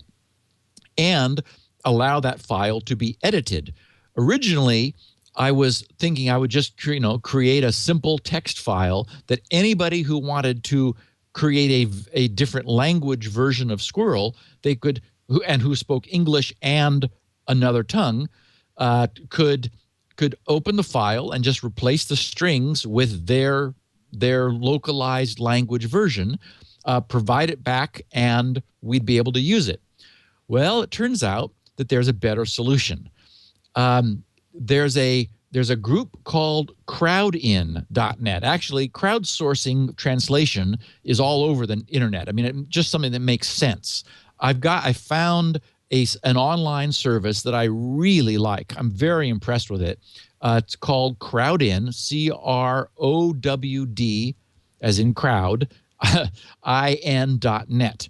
and allow that file to be edited. Originally, I was thinking I would just create a simple text file that anybody who wanted to create a different language version of Squirrel, they could, who spoke English and another tongue, could could open the file and just replace the strings with their localized language version, provide it back, and we'd be able to use it. Well, it turns out that there's a better solution. There's a group called crowdin.net. Actually, crowdsourcing translation is all over the internet. I mean, just something that makes sense. I found an online service that I really like. I'm very impressed with it. It's called Crowdin, CROWD, as in crowd, IN.net.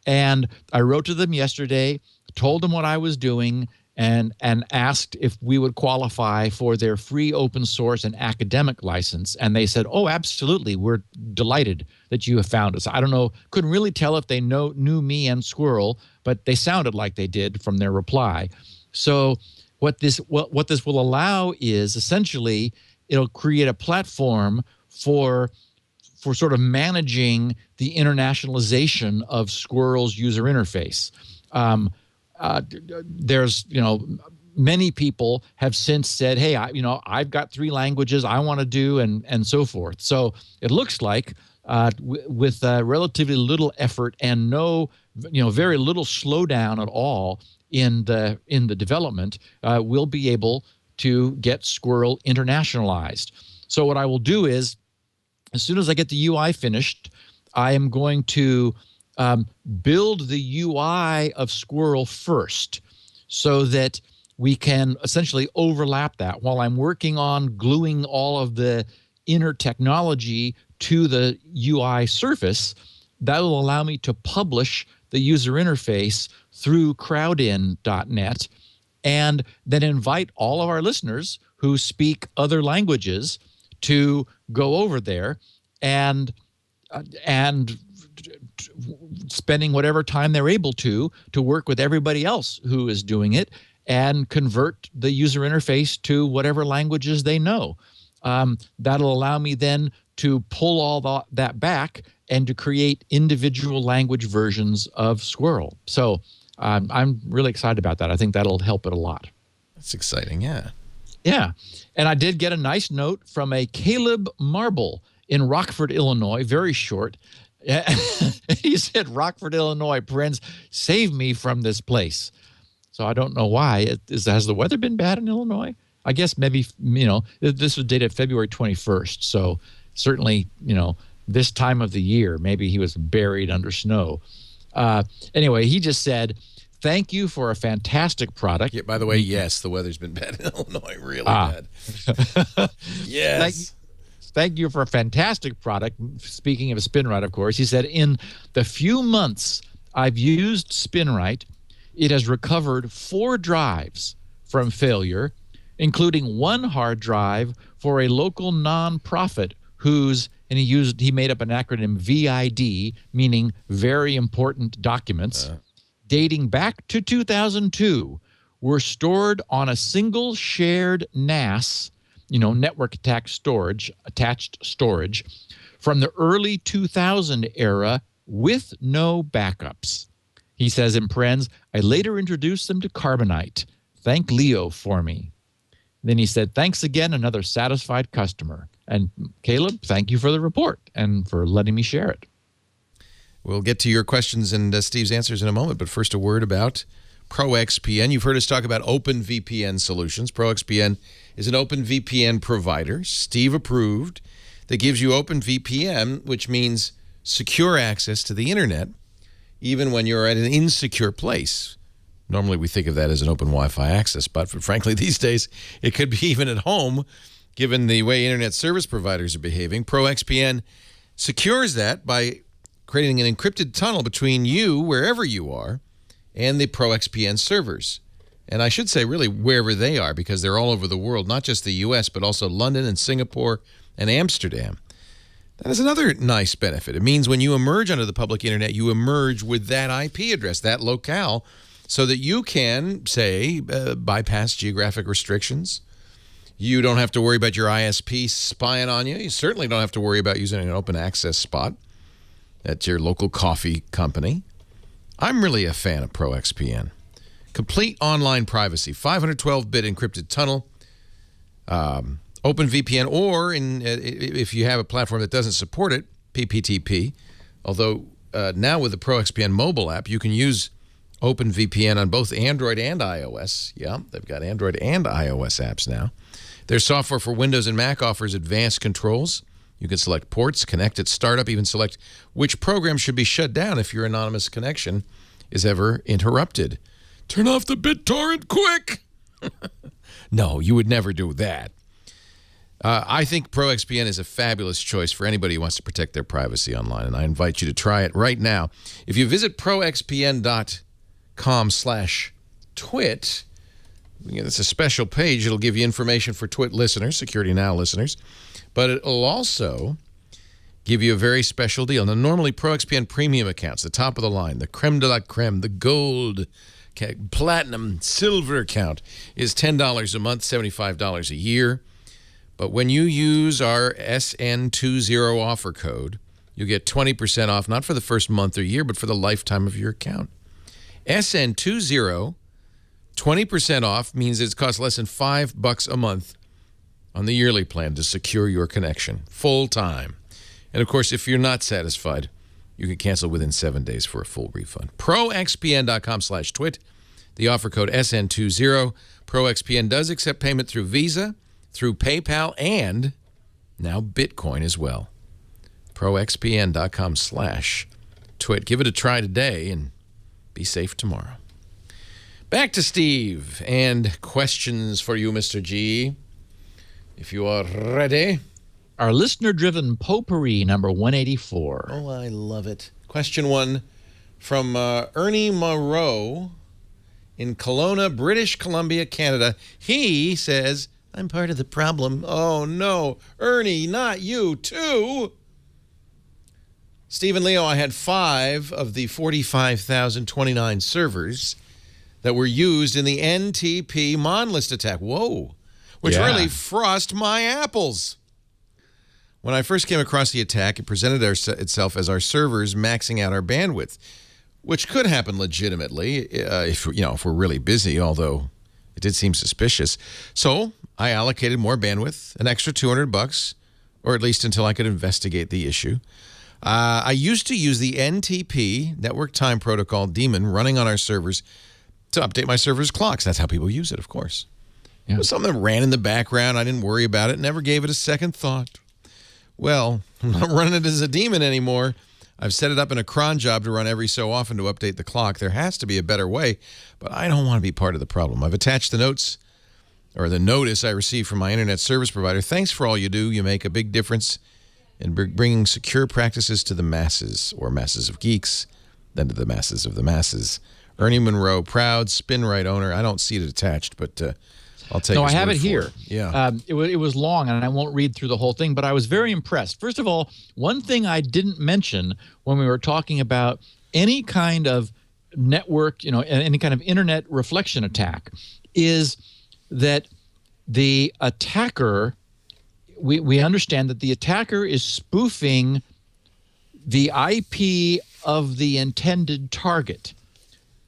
And I wrote to them yesterday, told them what I was doing, and asked if we would qualify for their free open source and academic license. And they said, oh, absolutely. We're delighted that you have found us. I don't know, couldn't really tell if they knew me and Squirrel, but they sounded like they did from their reply. So what this will allow is essentially it'll create a platform for sort of managing the internationalization of Squirrel's user interface. There's, many people have since said, hey, I've got 3 languages I want to do, and so forth. So it looks like with relatively little effort and very little slowdown at all in the development, we'll be able to get Squirrel internationalized. So what I will do is, as soon as I get the UI finished, I am going to build the UI of Squirrel first so that we can essentially overlap that. While I'm working on gluing all of the inner technology to the UI surface, that will allow me to publish the user interface through crowdin.net and then invite all of our listeners who speak other languages to go over there and spending whatever time they're able to work with everybody else who is doing it and convert the user interface to whatever languages they know. That'll allow me then to pull all that back and to create individual language versions of Squirrel. So I'm really excited about that. I think that'll help it a lot. That's exciting, yeah. Yeah. And I did get a nice note from a Caleb Marble in Rockford, Illinois, very short. He said, Rockford, Illinois, friends, save me from this place. So I don't know why. Has the weather been bad in Illinois? I guess maybe, this was dated February 21st. So certainly, this time of the year, maybe he was buried under snow. Anyway, he just said, thank you for a fantastic product. Yeah, by the way, yes, the weather's been bad in Illinois, really bad. Yes. Thank you for a fantastic product. Speaking of SpinRite, of course, he said, in the few months I've used SpinRite, it has recovered 4 drives from failure, including 1 hard drive for a local nonprofit and he made up an acronym VID, meaning very important documents, dating back to 2002, were stored on a single shared NAS, network attached storage from the early 2000 era with no backups. He says in parens, I later introduced them to Carbonite. Thank Leo for me. Then he said, thanks again, another satisfied customer. And Caleb, thank you for the report and for letting me share it. We'll get to your questions and Steve's answers in a moment, but first a word about Proxpn. You've heard us talk about open VPN solutions. Proxpn is an open VPN provider, Steve approved, that gives you open VPN, which means secure access to the internet, even when you're at an insecure place. Normally we think of that as an open Wi-Fi access, but frankly these days it could be even at home, given the way internet service providers are behaving. Proxpn secures that by creating an encrypted tunnel between you, wherever you are, and the Proxpn servers. And I should say really wherever they are, because they're all over the world, not just the U.S., but also London and Singapore and Amsterdam. That is another nice benefit. It means when you emerge onto the public internet, you emerge with that IP address, that locale, so that you can, say, bypass geographic restrictions. You don't have to worry about your ISP spying on you. You certainly don't have to worry about using an open access spot at your local coffee company. I'm really a fan of Proxpn. Complete online privacy, 512-bit encrypted tunnel, OpenVPN, or if you have a platform that doesn't support it, PPTP. Although now with the Proxpn mobile app, you can use OpenVPN on both Android and iOS. Yeah, they've got Android and iOS apps now. Their software for Windows and Mac offers advanced controls. You can select ports, connect at startup, even select which program should be shut down if your anonymous connection is ever interrupted. Turn off the BitTorrent quick! No, you would never do that. I think Proxpn is a fabulous choice for anybody who wants to protect their privacy online, and I invite you to try it right now. If you visit proxpn.com/twit, it's a special page. It'll give you information for Twit listeners, Security Now listeners, but it'll also give you a very special deal. Now, normally Proxpn premium accounts, the top of the line, the creme de la creme, the gold, platinum, silver account is $10 a month, $75 a year. But when you use our SN20 offer code, you get 20% off, not for the first month or year, but for the lifetime of your account. SN20, 20% off means it costs less than $5 a month on the yearly plan to secure your connection full time. And of course, if you're not satisfied, you can cancel within 7 days for a full refund. Proxpn.com/twit, the offer code SN20. Proxpn does accept payment through Visa, through PayPal, and now Bitcoin as well. Proxpn.com/twit. Give it a try today and be safe tomorrow. Back to Steve and questions for you, Mr. G, if you are ready. Our listener-driven potpourri, number 184. Oh, I love it. Question 1 from Ernie Moreau in Kelowna, British Columbia, Canada. He says, I'm part of the problem. Oh, no. Ernie, not you, too. Steve and Leo, I had 5 of the 45,029 servers that were used in the NTP monolist attack. Whoa. Which really frosted my apples. When I first came across the attack, it presented itself as our servers maxing out our bandwidth, which could happen legitimately if we're really busy, although it did seem suspicious. So I allocated more bandwidth, an extra $200, or at least until I could investigate the issue. I used to use the NTP, Network Time Protocol daemon, running on our servers to update my server's clocks. That's how people use it, of course. Yeah. It was something that ran in the background. I didn't worry about it, never gave it a second thought. Well, I'm not running it as a daemon anymore. I've set it up in a cron job to run every so often to update the clock. There has to be a better way, but I don't want to be part of the problem. I've attached the notes, or the notice I received from my internet service provider. Thanks for all you do. You make a big difference in bringing secure practices to the masses, or masses of geeks, then to the masses of the masses. Ernie Monroe, proud spin right owner. I don't see it attached, but I'll take it. No, I have it here. Yeah. It was long, and I won't read through the whole thing, but I was very impressed. First of all, one thing I didn't mention when we were talking about any kind of network, any kind of internet reflection attack, is that the attacker, we understand that the attacker is spoofing the IP of the intended target.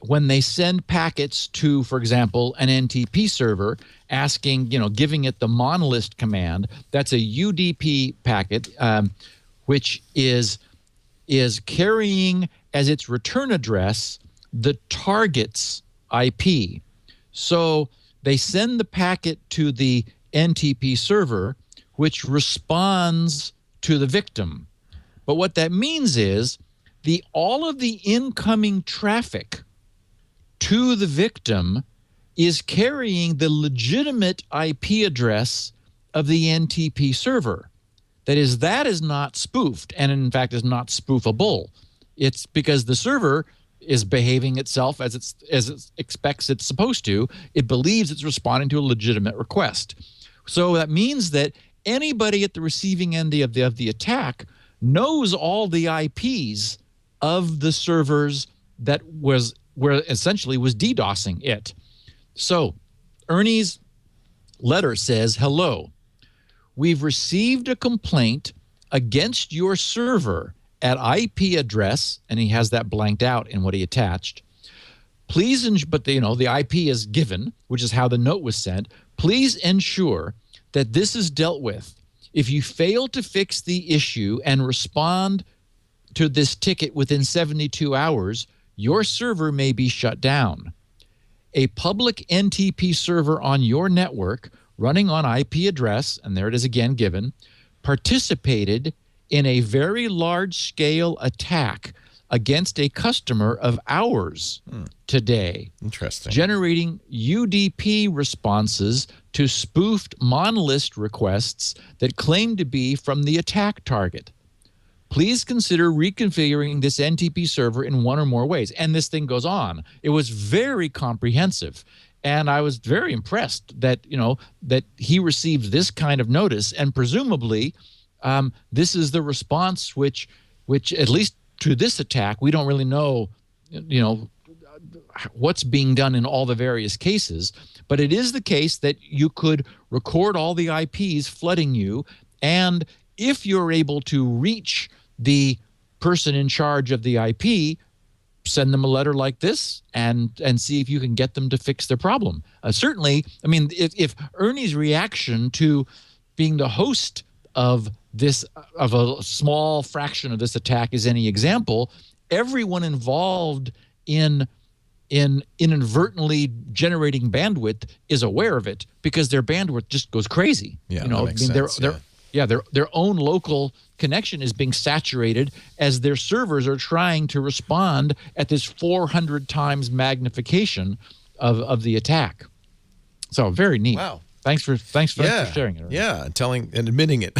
When they send packets to, for example, an NTP server, asking, giving it the monolist command, that's a UDP packet, which is carrying as its return address the target's IP. So they send the packet to the NTP server, which responds to the victim. But what that means is all of the incoming traffic to the victim is carrying the legitimate IP address of the NTP server. That is not spoofed, and in fact is not spoofable. It's because the server is behaving itself as it expects it's supposed to. It believes it's responding to a legitimate request. So that means that anybody at the receiving end of the attack knows all the IPs of the servers that where essentially was DDoSing it. So Ernie's letter says, hello, we've received a complaint against your server at IP address, and he has that blanked out in what he attached. Please, but the IP is given, which is how the note was sent. Please ensure that this is dealt with. If you fail to fix the issue and respond to this ticket within 72 hours, your server may be shut down. A public NTP server on your network running on IP address, and there it is again given, participated in a very large-scale attack against a customer of ours today. Interesting. Generating UDP responses to spoofed monolist requests that claim to be from the attack target. Please consider reconfiguring this NTP server in one or more ways. And this thing goes on. It was very comprehensive. And I was very impressed that, that he received this kind of notice. And presumably, this is the response which at least to this attack, we don't really know, what's being done in all the various cases. But it is the case that you could record all the IPs flooding you. And if you're able to reach the person in charge of the IP, send them a letter like this and see if you can get them to fix their problem. Certainly, I mean, if Ernie's reaction to being the host of this, of a small fraction of this attack is any example, everyone involved in inadvertently generating bandwidth is aware of it because their bandwidth just goes crazy. Yeah, that makes sense. Their own local connection is being saturated as their servers are trying to respond at this 400 times magnification of the attack. So very neat. Wow. Thanks for sharing it. Yeah, telling and admitting it.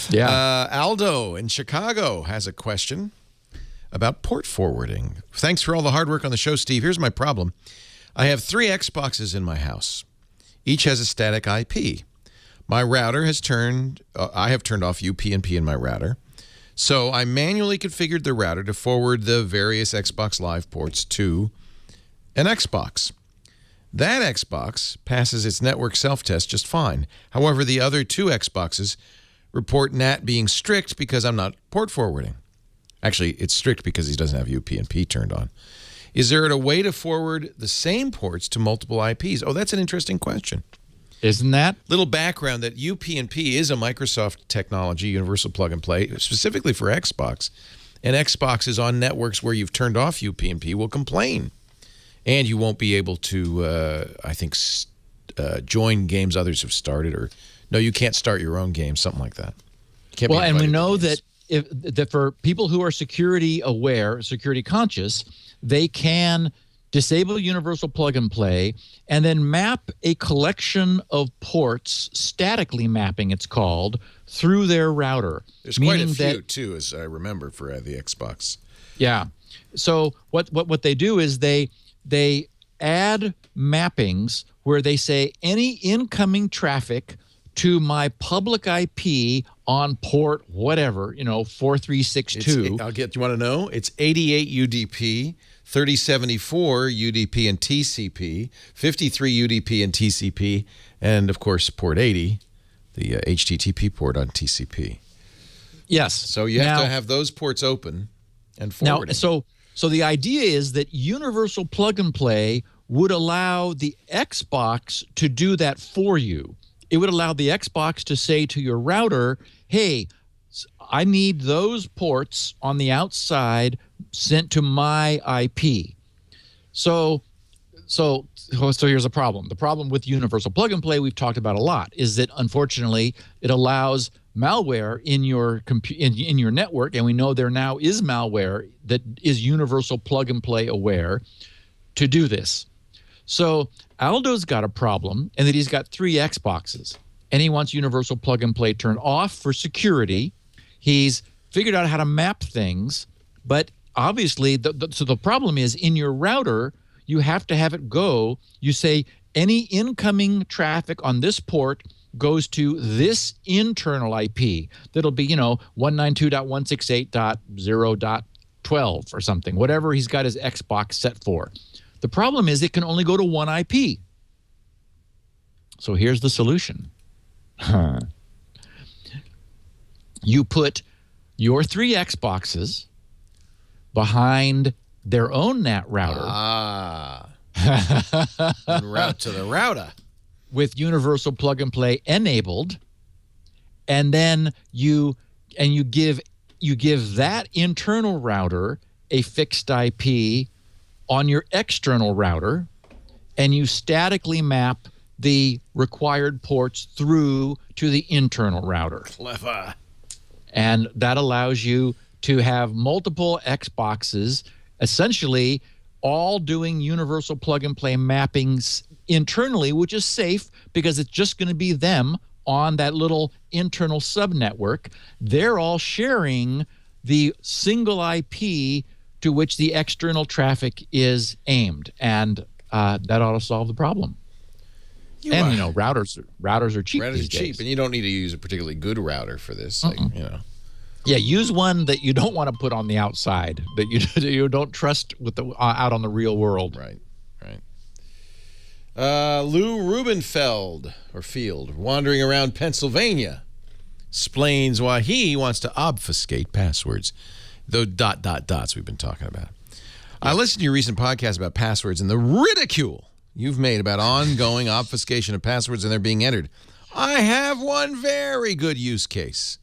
Yeah. Aldo in Chicago has a question about port forwarding. Thanks for all the hard work on the show, Steve. Here's my problem. I have 3 Xboxes in my house. Each has a static IP. My router has I have turned off UPnP in my router. So I manually configured the router to forward the various Xbox Live ports to an Xbox. That Xbox passes its network self-test just fine. However, the other 2 Xboxes report NAT being strict because I'm not port forwarding. Actually, it's strict because he doesn't have UPnP turned on. Is there a way to forward the same ports to multiple IPs? Oh, that's an interesting question. Isn't that? Little background that UPnP is a Microsoft technology, universal plug and play, specifically for Xbox. And Xboxes on networks where you've turned off UPnP will complain. And you won't be able to, I think, join games others have started. Or, no, you can't start your own game, something like that. Well, and we know that that for people who are security aware, security conscious, they can disable universal plug and play and then map a collection of ports, statically mapping it's called, through their router. There's quite a few, too, as I remember, for the Xbox. Yeah. So what they do is they add mappings where they say any incoming traffic to my public IP on port whatever, 4362. You want to know? It's 88 UDP, 3074 UDP and TCP, 53 UDP and TCP, and of course port 80, the HTTP port on TCP. Yes. So you have to have those ports open and forwarding. Now, so the idea is that universal plug and play would allow the Xbox to do that for you. It would allow the Xbox to say to your router, hey, I need those ports on the outside sent to my IP. So here's a problem. The problem with universal plug and play we've talked about a lot is that unfortunately it allows malware in your in your network, and we know there now is malware that is universal plug and play aware to do this. So Aldo's got a problem in that he's got 3 Xboxes, and he wants universal plug and play turned off for security. He's figured out how to map things, but obviously, so the problem is in your router, you have to have it go. You say any incoming traffic on this port goes to this internal IP. That'll be, 192.168.0.12 or something, whatever he's got his Xbox set for. The problem is it can only go to one IP. So here's the solution. You put your 3 Xboxes behind their own NAT router. En route to the router. with universal plug and play enabled, and then you give that internal router a fixed IP on your external router, and you statically map the required ports through to the internal router. Clever. And that allows you to have multiple Xboxes, essentially all doing universal plug-and-play mappings internally, which is safe because it's just going to be them on that little internal subnetwork. They're all sharing the single IP to which the external traffic is aimed, and that ought to solve the problem. Routers are cheap. Routers these are cheap, days. and you don't need to use a particularly good router for this. Yeah, use one that you don't want to put on the outside, that you don't trust with out on the real world. Right. Lou Rubenfeld, or Field, wandering around Pennsylvania, explains why he wants to obfuscate passwords. Those dots we've been talking about. I listened to your recent podcast about passwords and the ridicule you've made about ongoing obfuscation of passwords and they're being entered. I have one very good use case.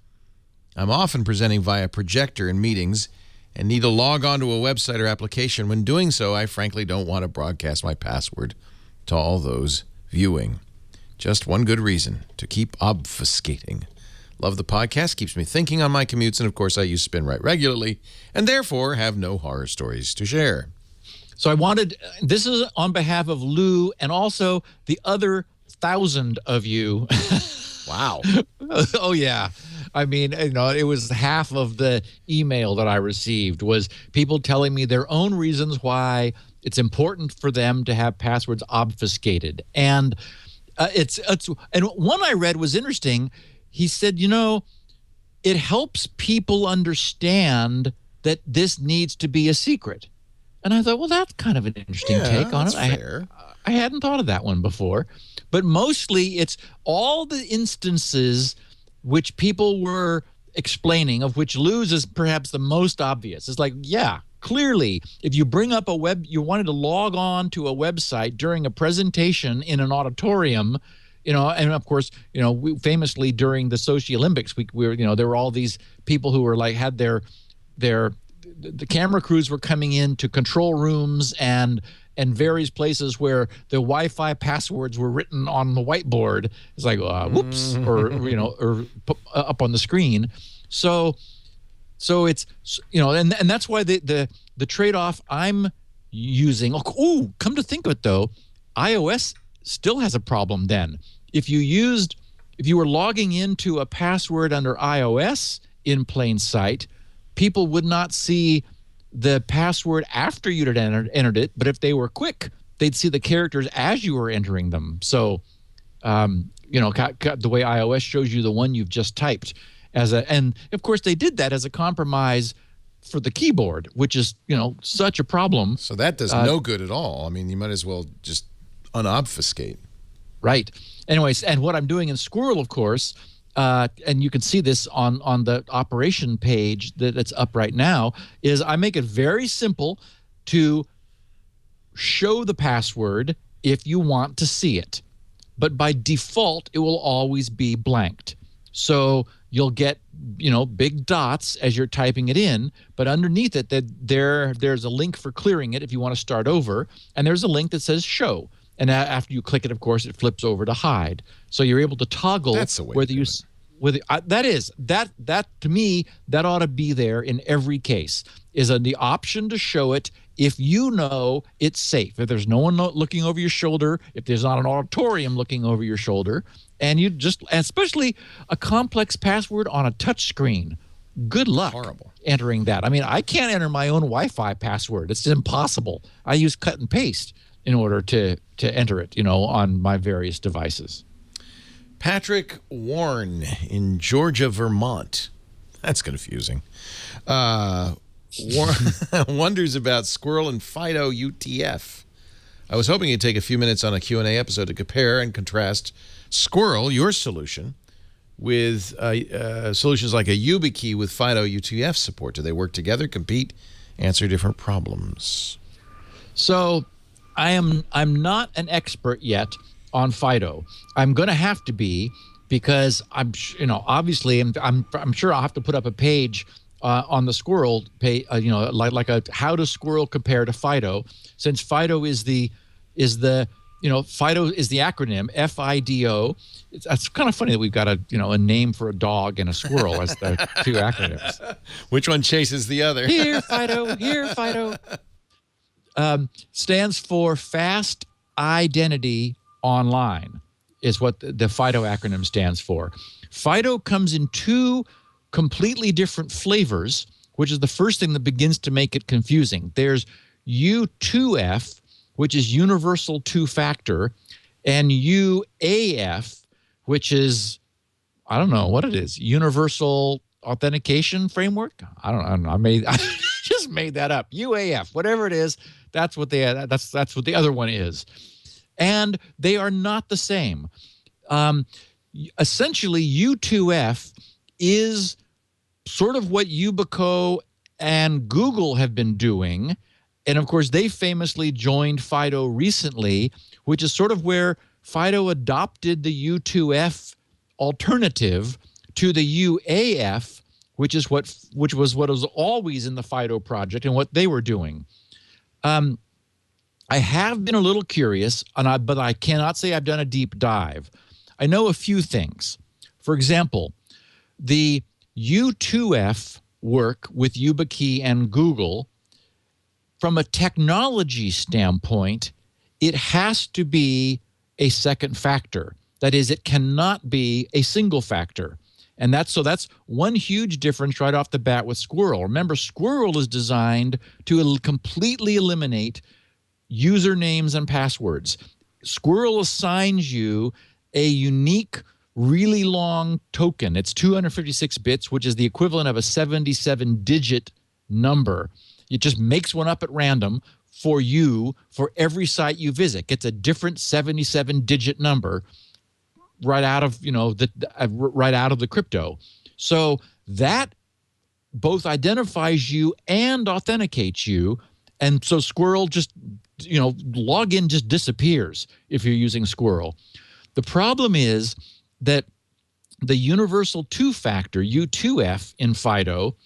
I'm often presenting via projector in meetings and need to log on to a website or application. When doing so, I frankly don't want to broadcast my password to all those viewing. Just one good reason to keep obfuscating. Love the podcast, keeps me thinking on my commutes, and of course I use SpinRite regularly, and therefore have no horror stories to share. So this is on behalf of Lou and also the other 1,000 of you. Wow. Oh, yeah. I mean, it was half of the email that I received was people telling me their own reasons why it's important for them to have passwords obfuscated. And and one I read was interesting. He said, it helps people understand that this needs to be a secret. And I thought, well, that's kind of an interesting take on it. Fair. I hadn't thought of that one before. But mostly it's all the instances which people were explaining, of which Lou's is perhaps the most obvious. It's like, yeah, clearly, if you bring up you wanted to log on to a website during a presentation in an auditorium, and of course, we famously during the Sochi Olympics, we were, there were all these people who were like, had the camera crews were coming in to control rooms and various places where the Wi-Fi passwords were written on the whiteboard. It's like, whoops, or up on the screen. So it's, and that's why the trade-off I'm using. Oh, come to think of it though, iOS still has a problem then. If you were logging into a password under iOS in plain sight, people would not see the password after you'd entered it, but if they were quick, they'd see the characters as you were entering them. So, the way iOS shows you the one you've just typed and of course they did that as a compromise for the keyboard, which is, such a problem. So that does no good at all. I mean, you might as well just unobfuscate. Right. Anyways, and what I'm doing in Squirrel, of course, and you can see this on the operation page that's up right now, is I make it very simple to show the password if you want to see it. But by default, it will always be blanked. So you'll get, big dots as you're typing it in, but underneath it, there's a link for clearing it if you want to start over, and there's a link that says show. And after you click it, of course, it flips over to hide. So you're able to toggle whether you that to me, that ought to be there in every case, is the option to show it if it's safe, if there's no one looking over your shoulder, if there's not an auditorium looking over your shoulder, and especially a complex password on a touch screen. Good luck entering that. I mean, I can't enter my own Wi-Fi password. It's impossible. I use cut and paste in order to enter it, on my various devices. Patrick Warren in Georgia, Vermont. That's confusing. Wonders about Squirrel and FIDO UTF. I was hoping you'd take a few minutes on a Q&A episode to compare and contrast Squirrel, your solution, with solutions like a YubiKey with FIDO UTF support. Do they work together, compete, answer different problems? So I'm not an expert yet on FIDO. I'm going to have to be, because obviously I'm sure I'll have to put up a page on the Squirrel page, like a how does Squirrel compare to FIDO, since FIDO is the FIDO is the acronym FIDO. It's kind of funny that we've got a name for a dog and a squirrel as the two acronyms. Which one chases the other? Here, FIDO. Here, FIDO. Stands for Fast Identity Online, is what the FIDO acronym stands for. FIDO comes in two completely different flavors, which is the first thing that begins to make it confusing. There's U2F, which is Universal Two-Factor, and UAF, which is, I don't know what it is, Universal Authentication Framework? I don't know. I just made that up. UAF, whatever it is, that's what the other one is. And they are not the same. Essentially, U2F is sort of what Yubico and Google have been doing. And of course, they famously joined FIDO recently, which is sort of where FIDO adopted the U2F alternative to the UAF, which was what was always in the FIDO project and what they were doing. I have been a little curious, but I cannot say I've done a deep dive. I know a few things. For example, the U2F work with YubiKey and Google, from a technology standpoint, it has to be a second factor. That is, it cannot be a single factor. And that's one huge difference right off the bat with Squirrel. Remember, Squirrel is designed to completely eliminate usernames and passwords. Squirrel assigns you a unique, really long token. It's 256 bits, which is the equivalent of a 77-digit number. It just makes one up at random for you for every site you visit. Gets a different 77-digit number right out of the crypto. So that both identifies you and authenticates you. And so Squirrel just, login just disappears if you're using Squirrel. The problem is that the Universal Two-Factor, U2F in FIDO,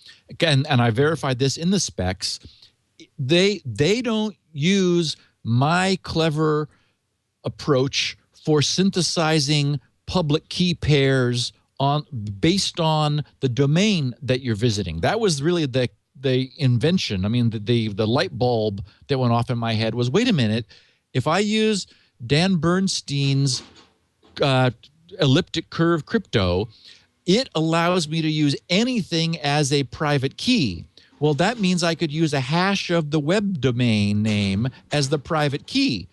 and I verified this in the specs, they don't use my clever approach for synthesizing public key pairs based on the domain that you're visiting. That was really the invention. I mean, the light bulb that went off in my head was, wait a minute, if I use Dan Bernstein's elliptic curve crypto, it allows me to use anything as a private key. Well, that means I could use a hash of the web domain name as the private key,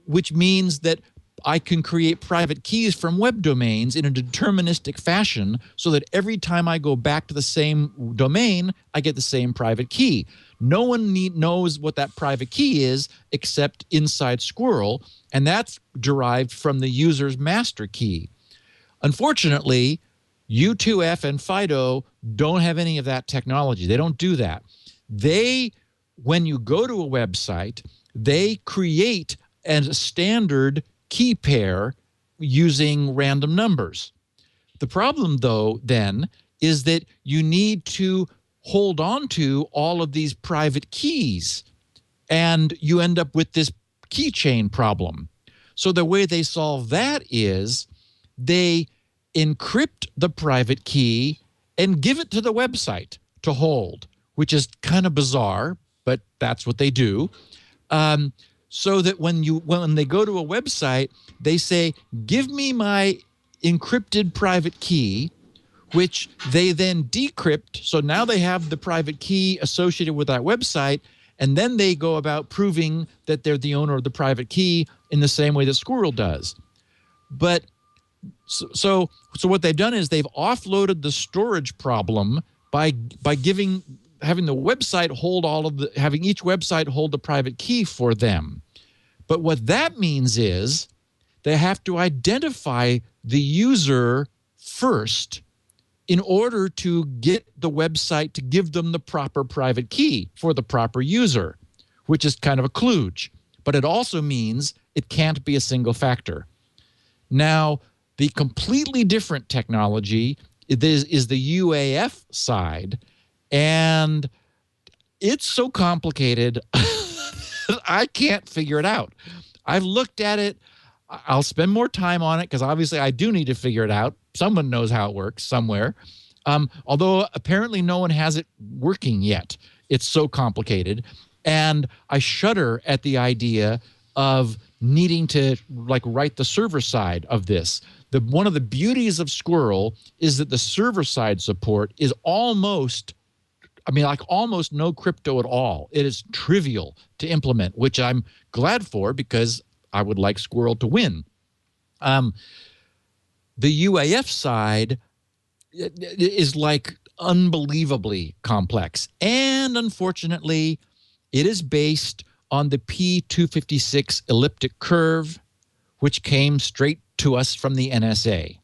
which means that I can create private keys from web domains in a deterministic fashion so that every time I go back to the same domain, I get the same private key. No one knows what that private key is except inside Squirrel, and that's derived from the user's master key. Unfortunately, U2F and FIDO don't have any of that technology. They don't do that. When you go to a website, they create a standard key pair using random numbers. The problem, though, then, is that you need to hold on to all of these private keys, and you end up with this keychain problem. So the way they solve that is they encrypt the private key and give it to the website to hold, which is kind of bizarre, but that's what they do. So that when they go to a website, they say, give me my encrypted private key, which they then decrypt. So now they have the private key associated with that website, and then they go about proving that they're the owner of the private key in the same way that Squirrel does. But so what they've done is they've offloaded the storage problem by having the website having each website hold the private key for them. But what that means is they have to identify the user first in order to get the website to give them the proper private key for the proper user, which is kind of a kludge. But it also means it can't be a single factor. Now, the completely different technology is the UAF side, and it's so complicated, I can't figure it out. I've looked at it. I'll spend more time on it because obviously I do need to figure it out. Someone knows how it works somewhere. Although apparently no one has it working yet. It's so complicated. And I shudder at the idea of needing to write the server side of this. One of the beauties of Squirrel is that the server side support is almost no crypto at all. It is trivial to implement, which I'm glad for because I would like Squirrel to win. The UAF side is unbelievably complex. And unfortunately, it is based on the P256 elliptic curve, which came straight to us from the NSA.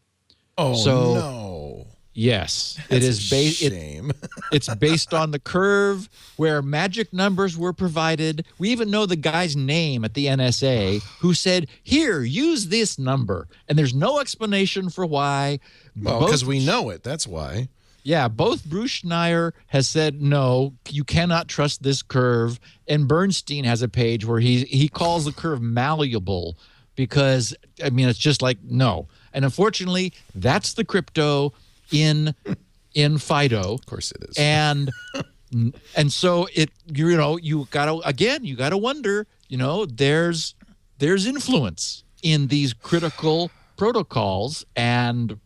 Oh, no. Yes, That's shame. It's based on the curve where magic numbers were provided. We even know the guy's name at the NSA who said, "Here, use this number," and there's no explanation for why. Well, because we know it. That's why. Yeah, both Bruce Schneier has said, no, you cannot trust this curve, and Bernstein has a page where he calls the curve malleable because, it's just no. And unfortunately, that's the crypto in FIDO. Of course it is. And so you gotta wonder, there's influence in these critical protocols, and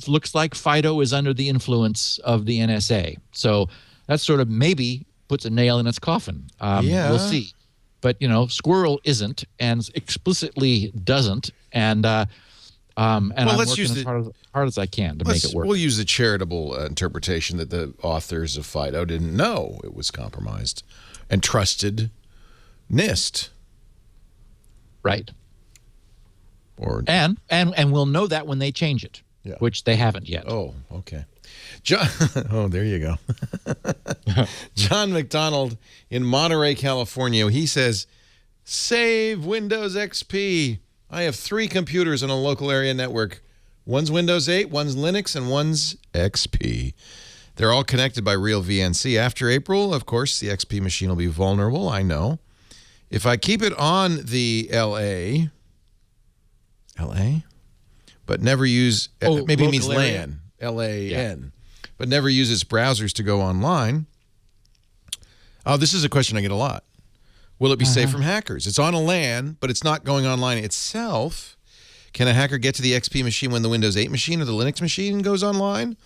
looks like FIDO is under the influence of the NSA. So that sort of maybe puts a nail in its coffin. We'll see. But, Squirrel isn't and explicitly doesn't. And I'm working as hard as I can to make it work. We'll use the charitable interpretation that the authors of FIDO didn't know it was compromised and trusted NIST. Right. And we'll know that when they change it. Yeah. Which they haven't yet. Oh, okay. There you go. John McDonald in Monterey, California. He says, save Windows XP. I have 3 computers on a local area network. One's Windows 8, one's Linux, and one's XP. They're all connected by real VNC. After April, of course, the XP machine will be vulnerable. I know. If I keep it on the LA, but never use, maybe it means LAN, LAN, but never use its browsers to go online. Oh, this is a question I get a lot. Will it be safe from hackers? It's on a LAN, but it's not going online itself. Can a hacker get to the XP machine when the Windows 8 machine or the Linux machine goes online?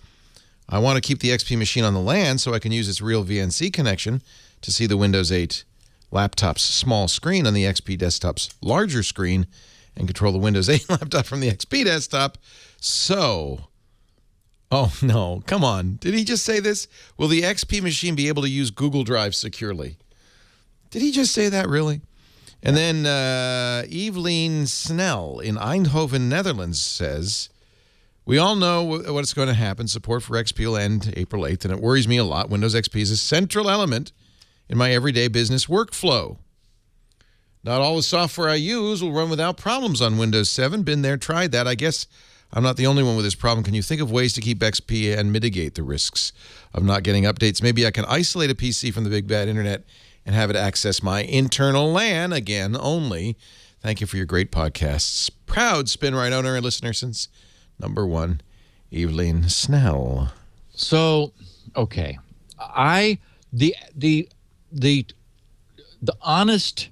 I want to keep the XP machine on the LAN so I can use its real VNC connection to see the Windows 8 laptop's small screen on the XP desktop's larger screen and control the Windows 8 laptop from the XP desktop. So, oh no, come on. Did he just say this? Will the XP machine be able to use Google Drive securely? Did he just say that, really? And then Evelyn Snell in Eindhoven, Netherlands says, we all know what's going to happen. Support for XP will end April 8th, and it worries me a lot. Windows XP is a central element in my everyday business workflow. Not all the software I use will run without problems on Windows 7. Been there, tried that. I guess I'm not the only one with this problem. Can you think of ways to keep XP and mitigate the risks of not getting updates? Maybe I can isolate a PC from the big bad internet and have it access my internal LAN again only. Thank you for your great podcasts. Proud SpinRite owner and listener since number 1, Evelyn Snell. So, okay. The honest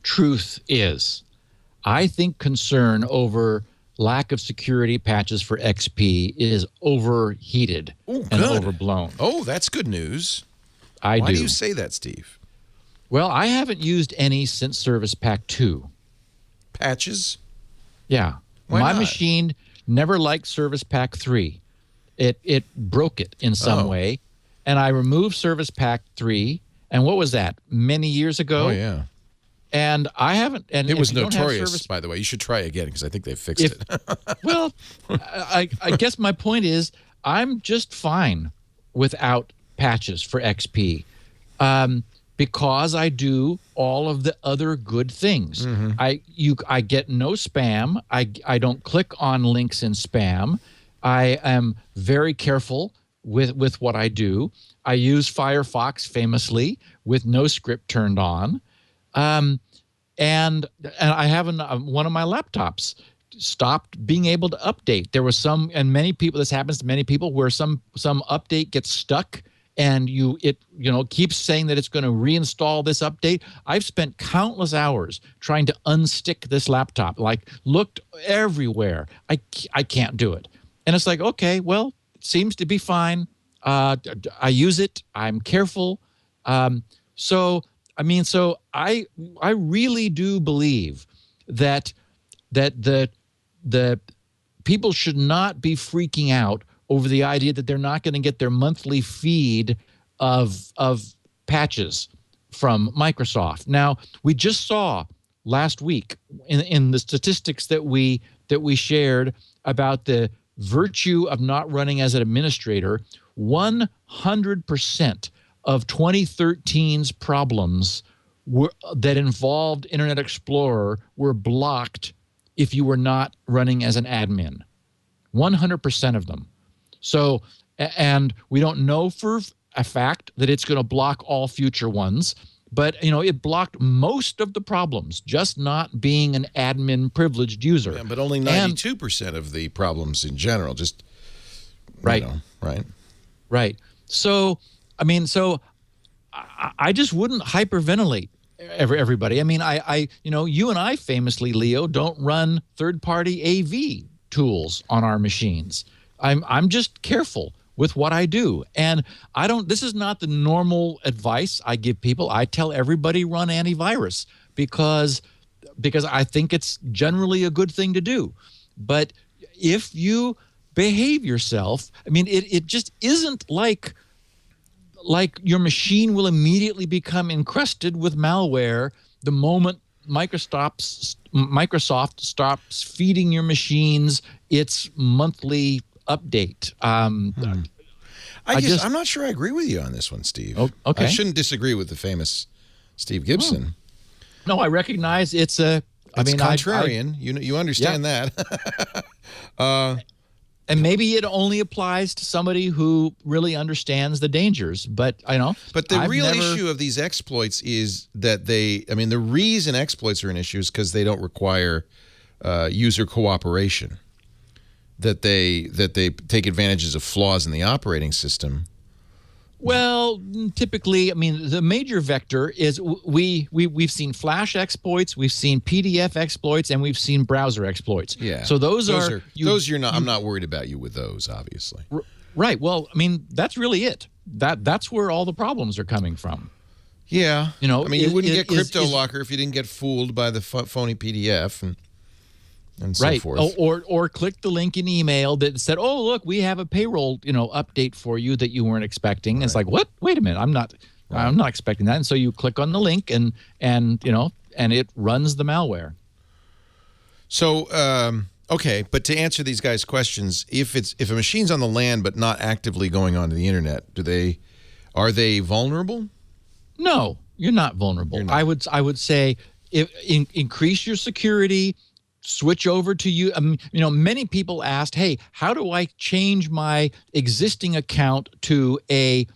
truth is, I think concern over lack of security patches for XP is overheated and overblown. Oh, that's good news. Why do you say that, Steve? Well, I haven't used any since Service Pack 2. Patches? Yeah. Why My not? machine never liked Service Pack 3. It broke it in some way. And I removed Service Pack 3. And what was that? Many years ago? Oh, yeah. And I haven't. And it was notorious, by the way. You should try again because I think they fixed it. Well, I guess my point is I'm just fine without patches for XP. because I do all of the other good things. I get no spam. I don't click on links in spam. I am very careful with what I do. I use Firefox famously with no script turned on. And I have one of my laptops stopped being able to update. There was some, and many people, this happens to many people, where some update gets stuck and it keeps saying that it's going to reinstall this update. I've spent countless hours trying to unstick this laptop, like looked everywhere. I can't do it. And it's like, okay, well, it seems to be fine. I use it. I'm careful. So I really do believe that the people should not be freaking out over the idea that they're not going to get their monthly feed of patches from Microsoft. Now, we just saw last week in the statistics that we shared about the virtue of not running as an administrator, 100% of 2013's problems that involved Internet Explorer were blocked if you were not running as an admin. 100% of them. So, and we don't know for a fact that it's going to block all future ones, but it blocked most of the problems, just not being an admin privileged user. Yeah, but only 92% of the problems in general. Just right. So, I just wouldn't hyperventilate everybody. I mean, you and I famously, Leo, don't run third-party AV tools on our machines. I'm just careful with what I do. And this is not the normal advice I give people. I tell everybody run antivirus because I think it's generally a good thing to do. But if you behave yourself, it just isn't like your machine will immediately become encrusted with malware the moment Microsoft stops feeding your machines its monthly update. I'm not sure I agree with you on this one, Steve. Oh, okay. I shouldn't disagree with the famous Steve Gibson. No, I recognize it's contrarian. You understand that. And maybe it only applies to somebody who really understands the dangers. But But the real issue of these exploits is that the reason exploits are an issue is because they don't require user cooperation. That they take advantages of flaws in the operating system. Well, typically, the major vector is we've seen Flash exploits, we've seen PDF exploits, and we've seen browser exploits. Yeah. So those are I'm not worried about you with those, obviously. Right. Well, that's really it. That's where all the problems are coming from. Yeah. You wouldn't get CryptoLocker if you didn't get fooled by the phony PDF and so forth. Or click the link in email that said, "Oh, look, we have a payroll, update for you that you weren't expecting." Right. It's like, what? Wait a minute, I'm not expecting that. And so you click on the link and it runs the malware. So, okay, but to answer these guys' questions, if a machine's on the LAN but not actively going onto the internet, are they vulnerable? No, you're not vulnerable. I would say increase your security. Switch over to you. Many people asked, "Hey, how do I change my existing account to a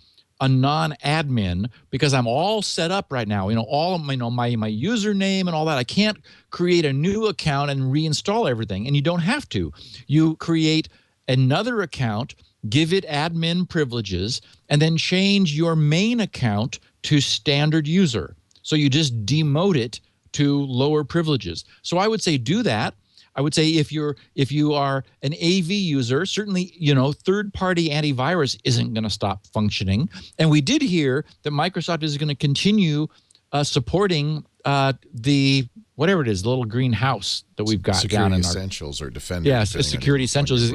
non-admin because I'm all set up right now? All of my username and all that. I can't create a new account and reinstall everything." And you don't have to. You create another account, give it admin privileges, and then change your main account to standard user. So you just demote it to lower privileges. So I would say do that. I would say if you are an AV user, certainly third-party antivirus isn't going to stop functioning. And we did hear that Microsoft is going to continue supporting the whatever it is, the little green house that we've got down in our Security Essentials or Defender. Yes, Security Essentials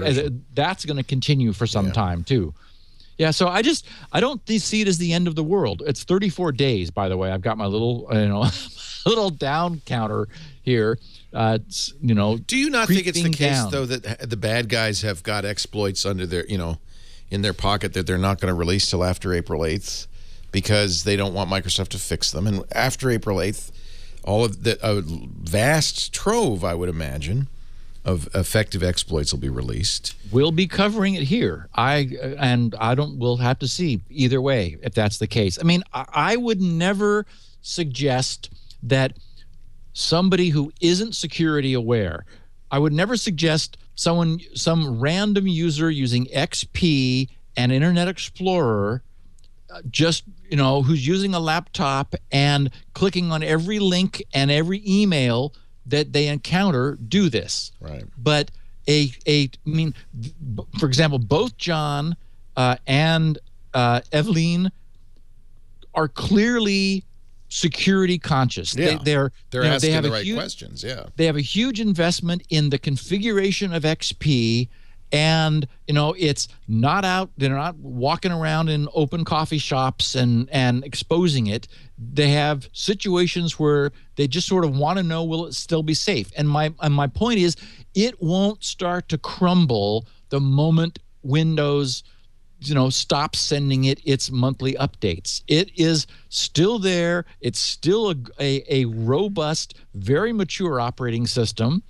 that's going to continue for some time too. Yeah, so I don't see it as the end of the world. It's 34 days, by the way. I've got my little little down counter here. Do you not think it's the case though that the bad guys have got exploits under their in their pocket that they're not going to release till after April 8th? because they don't want Microsoft to fix them. And after April 8th, all of the vast trove, I would imagine, of effective exploits will be released. We'll be covering it here. We'll have to see either way if that's the case. I mean, I would never suggest that somebody who isn't security aware, I would never suggest some random user using XP and Internet Explorer who's using a laptop and clicking on every link and every email that they encounter do this. Right. But for example, both John and Evelyn are clearly security conscious. Yeah. They're asking the right questions. Yeah. They have a huge investment in the configuration of XP. And, it's not out. They're not walking around in open coffee shops and exposing it. They have situations where they just sort of want to know, will it still be safe? And my point is, it won't start to crumble the moment Windows, stops sending it its monthly updates. It is still there. It's still a robust, very mature operating system.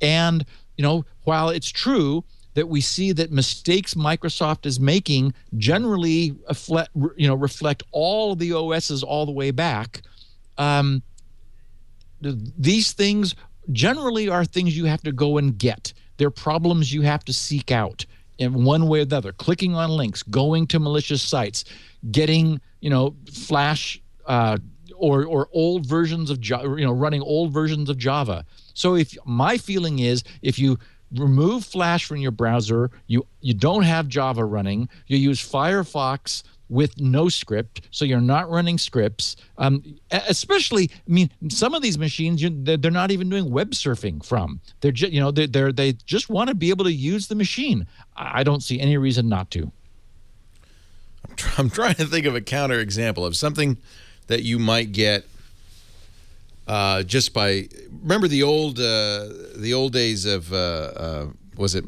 And while it's true that we see that mistakes Microsoft is making generally reflect all the OSs all the way back, these things generally are things you have to go and get. They're problems you have to seek out in one way or the other. Clicking on links, going to malicious sites, getting Flash or old versions of running old versions of Java. So my feeling is, if you remove Flash from your browser, you don't have Java running, you use Firefox with no script, so you're not running scripts. Especially, some of these machines they're not even doing web surfing from. They're they just want to be able to use the machine. I don't see any reason not to. I'm trying to think of a counter example of something that you might get just by, remember the old days of was it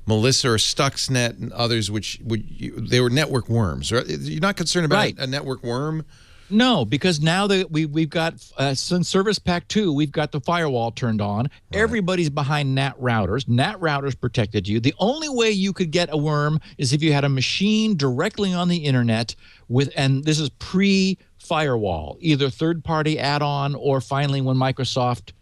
Melissa or Stuxnet and others, they were network worms. Right? You're not concerned about a network worm? No, because now that we've got since Service Pack 2, we've got the firewall turned on. Right. Everybody's behind NAT routers. NAT routers protected you. The only way you could get a worm is if you had a machine directly on the internet and this is pre-firewall, either third-party add-on or finally when Microsoft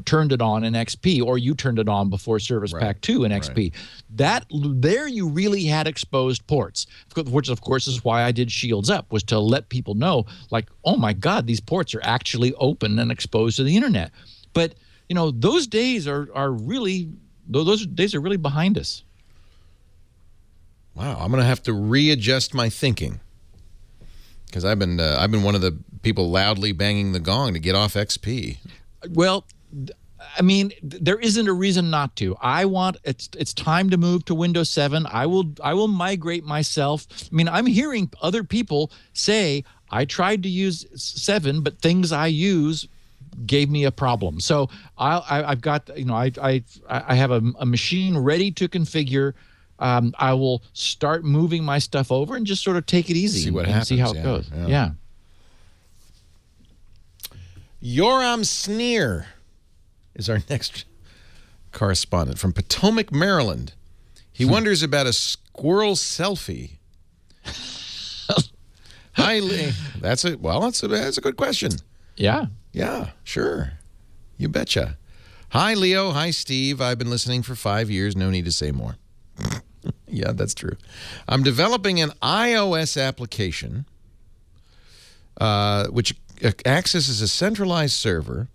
turned it on in XP, or you turned it on before Service Pack 2 in XP. Right. There you really had exposed ports, which of course is why I did Shields Up, was to let people know, like, oh my God, these ports are actually open and exposed to the internet. But those days are really behind us. Wow, I'm going to have to readjust my thinking, because I've been one of the people loudly banging the gong to get off XP. Well, there isn't a reason not to. It's time to move to Windows 7. I will migrate myself. I'm hearing other people say, I tried to use 7, but things I use gave me a problem. So I've got, I have a machine ready to configure. I will start moving my stuff over and just sort of take it easy. See what happens. See how it goes. Yeah. Yoram Sneer is our next correspondent from Potomac, Maryland. He wonders about a squirrel selfie. Hi, Lee. That's a good question. Yeah. Yeah, sure. You betcha. Hi, Leo. Hi, Steve. I've been listening for 5 years. No need to say more. Yeah, that's true. I'm developing an iOS application which accesses a centralized server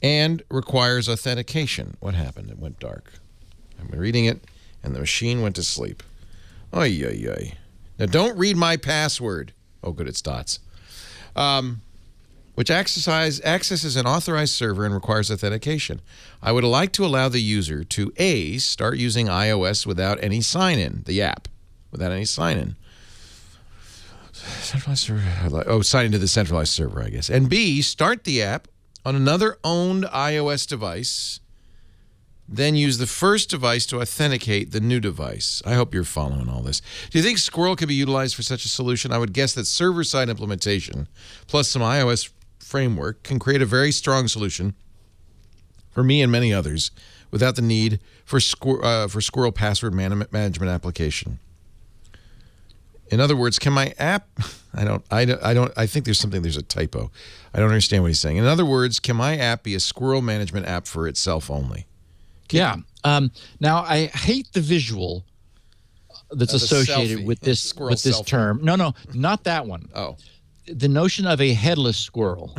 and requires authentication. What happened? It went dark. I've been reading it, and the machine went to sleep. Oy, oy, oy. Now, don't read my password. Oh, good, it's dots. Which accesses an authorized server and requires authentication. I would like to allow the user to, A, start using iOS without any sign-in, the app, without any sign-in. Centralized server. Oh, sign into the centralized server, I guess. And B, start the app on another owned iOS device then use the first device to authenticate the new device. I hope you're following all this. Do you think Squirrel could be utilized for such a solution? I would guess that server-side implementation plus some iOS framework can create a very strong solution for me and many others without the need for Squirrel password management application. In other words, can my app? I think there's a typo. I don't understand what he's saying. In other words, can my app be a Squirrel management app for itself only? Yeah. Now I hate the visual that's associated with this term. No, not that one. Oh, the notion of a headless squirrel.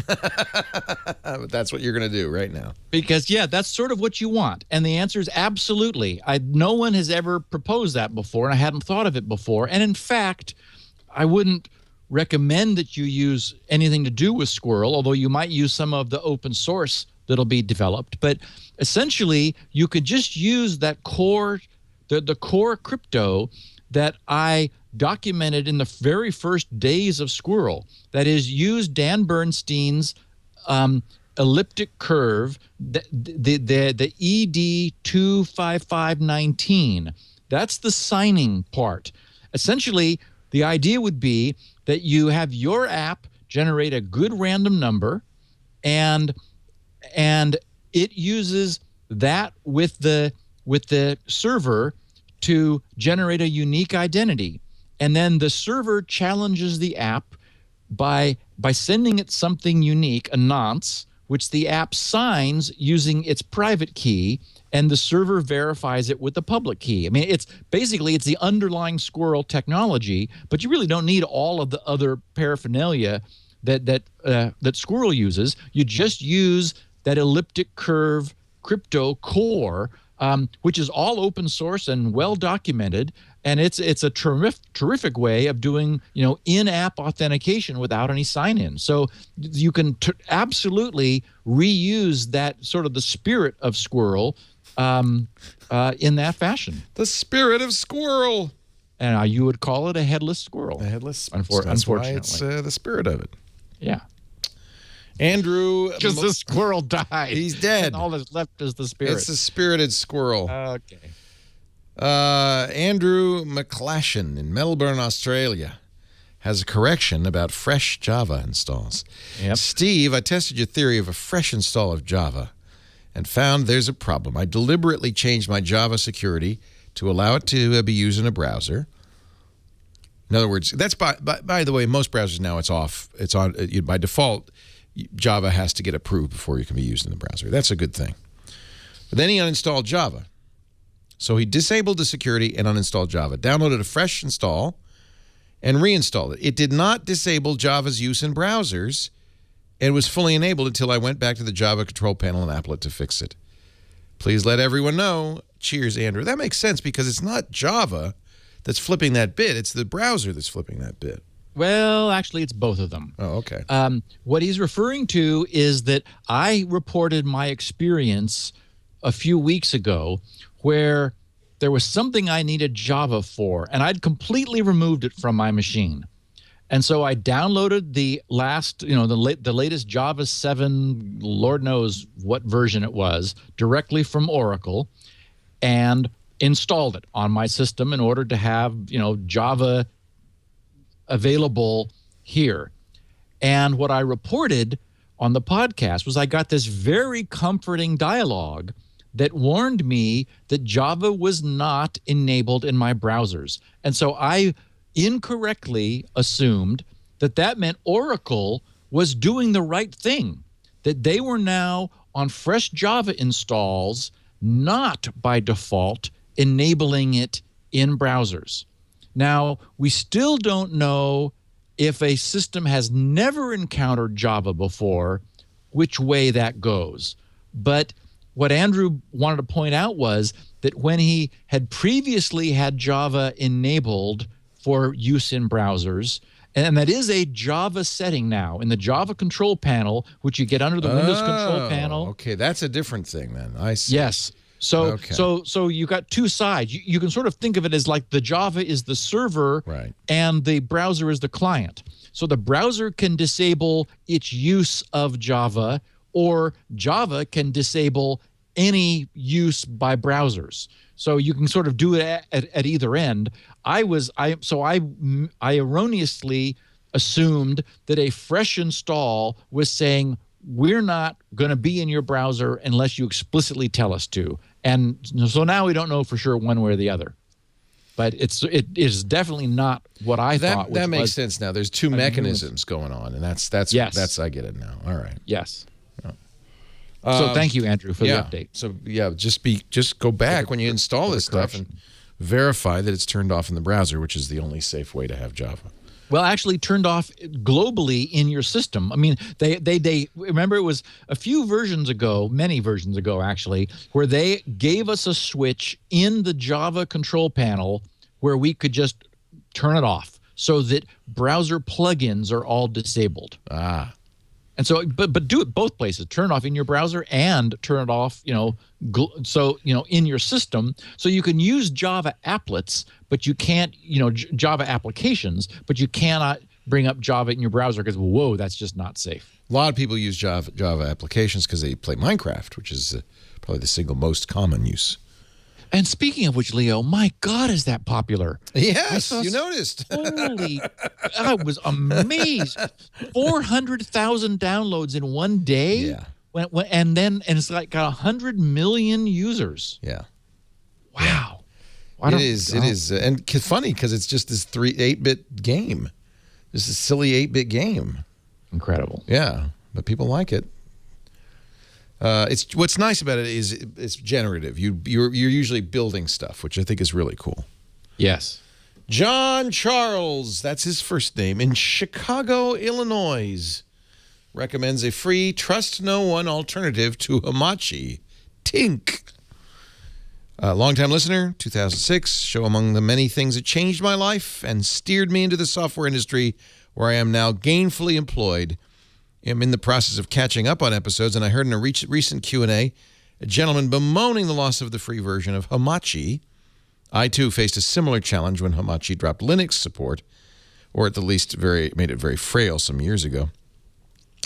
That's what you're going to do right now. Because that's sort of what you want, and the answer is absolutely. No one has ever proposed that before, and I hadn't thought of it before. And in fact, I wouldn't recommend that you use anything to do with Squirrel, although you might use some of the open source that'll be developed. But essentially, you could just use that core, the core crypto that I documented in the very first days of Squirrel. That is, use Dan Bernstein's elliptic curve, the ED25519. That's the signing part. Essentially, the idea would be that you have your app generate a good random number, and it uses that with the server to generate a unique identity. And then the server challenges the app by sending it something unique, a nonce, which the app signs using its private key, and the server verifies it with the public key. I mean, it's the underlying Squirrel technology, but you really don't need all of the other paraphernalia that Squirrel uses. You just use that elliptic curve crypto core, which is all open source and well documented, and it's a terrific way of doing in-app authentication without any sign-in. So you can absolutely reuse that sort of the spirit of Squirrel in that fashion. The spirit of Squirrel. And you would call it a headless squirrel. A headless. Unfortunately, that's why it's the spirit of it. Yeah. Andrew, because the squirrel died. He's dead. And all that's left is the spirit. It's a spirited squirrel. Okay. Andrew McClashin in Melbourne, Australia, has a correction about fresh Java installs. Yep. Steve, I tested your theory of a fresh install of Java and found there's a problem. I deliberately changed my Java security to allow it to be used in a browser. In other words, that's by the way, most browsers now it's off. It's on by default. Java has to get approved before you can be used in the browser. That's a good thing. But then he uninstalled Java. So he disabled the security and uninstalled Java, downloaded a fresh install, and reinstalled it. It did not disable Java's use in browsers and was fully enabled until I went back to the Java control panel and applet to fix it. Please let everyone know. Cheers, Andrew. That makes sense because it's not Java that's flipping that bit. It's the browser that's flipping that bit. Well, actually, it's both of them. Oh, okay. What he's referring to is that I reported my experience a few weeks ago where there was something I needed Java for, and I'd completely removed it from my machine. And so I downloaded the latest Java 7, Lord knows what version it was, directly from Oracle, and installed it on my system in order to have, Java available here. And what I reported on the podcast was I got this very comforting dialogue that warned me that Java was not enabled in my browsers. And so I incorrectly assumed that meant Oracle was doing the right thing, that they were now on fresh Java installs, not by default enabling it in browsers. Now, we still don't know if a system has never encountered Java before, which way that goes. But what Andrew wanted to point out was that when he had previously had Java enabled for use in browsers, and that is a Java setting now in the Java control panel, which you get under the Windows control panel. Okay, that's a different thing then. I see. Yes. So you got two sides. You can sort of think of it as like the Java is the server, right, and the browser is the client. So the browser can disable its use of Java, or Java can disable any use by browsers. So you can sort of do it at either end. I erroneously assumed that a fresh install was saying, we're not going to be in your browser unless you explicitly tell us to. And so now we don't know for sure one way or the other. But it is definitely not what I thought. That makes sense now. There's two mechanisms going on, and that's I get it now. All right. Yes. So thank you, Andrew, for the update. So just go back when you install this stuff and verify that it's turned off in the browser, which is the only safe way to have Java. Well, actually turned off globally in your system. I mean, they remember it was a few versions ago, many versions ago actually, where they gave us a switch in the Java control panel where we could just turn it off so that browser plugins are all disabled. And so, but do it both places. Turn it off in your browser and turn it off, in your system. So you can use Java applets, but you can't, Java applications, but you cannot bring up Java in your browser because, whoa, that's just not safe. A lot of people use Java applications because they play Minecraft, which is probably the single most common use. And speaking of which, Leo, my God, is that popular? Yes, you noticed. Holy, I was amazed. 400,000 downloads in one day. Yeah. And it's like got 100 million users. Yeah. Wow. It is. And funny because it's just this 8-bit game. This is a silly 8-bit game. Incredible. Yeah, but people like it. It's what's nice about it is it's generative. You're usually building stuff, which I think is really cool. Yes. John Charles, that's his first name, in Chicago, Illinois, recommends a free trust no one alternative to Hamachi, Tink. Longtime listener, 2006, show among the many things that changed my life and steered me into the software industry where I am now gainfully employed. I'm in the process of catching up on episodes, and I heard in a recent Q&A a gentleman bemoaning the loss of the free version of Hamachi. I, too, faced a similar challenge when Hamachi dropped Linux support, or at the least made it very frail some years ago.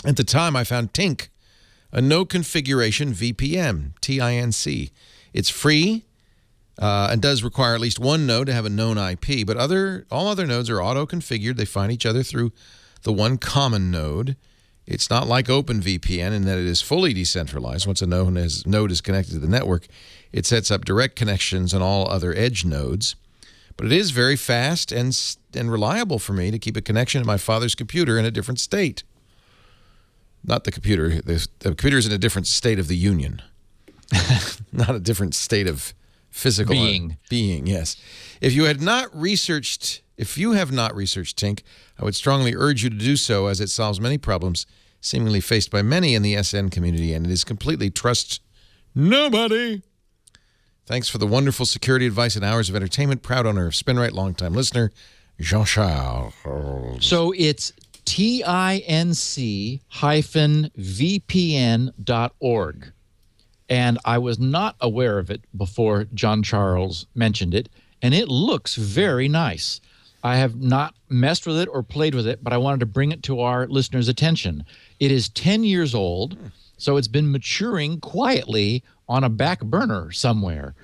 At the time, I found Tink, a no-configuration VPN, T-I-N-C. It's free and does require at least one node to have a known IP, but all other nodes are auto-configured. They find each other through the one common node. It's not like OpenVPN in that it is fully decentralized. Once a node is connected to the network, it sets up direct connections on all other edge nodes. But it is very fast and reliable for me to keep a connection to my father's computer in a different state. Not the computer. The computer is in a different state of the union. Not a different state of physical being, yes. If you have not researched Tink, I would strongly urge you to do so, as it solves many problems seemingly faced by many in the SN community, and it is completely trust nobody. Thanks for the wonderful security advice and hours of entertainment. Proud owner of SpinRite, longtime listener, Jean-Charles. So it's tinc-vpn.org. And I was not aware of it before John Charles mentioned it, and it looks very nice. I have not messed with it or played with it, but I wanted to bring it to our listeners' attention. It is 10 years old, so it's been maturing quietly on a back burner somewhere.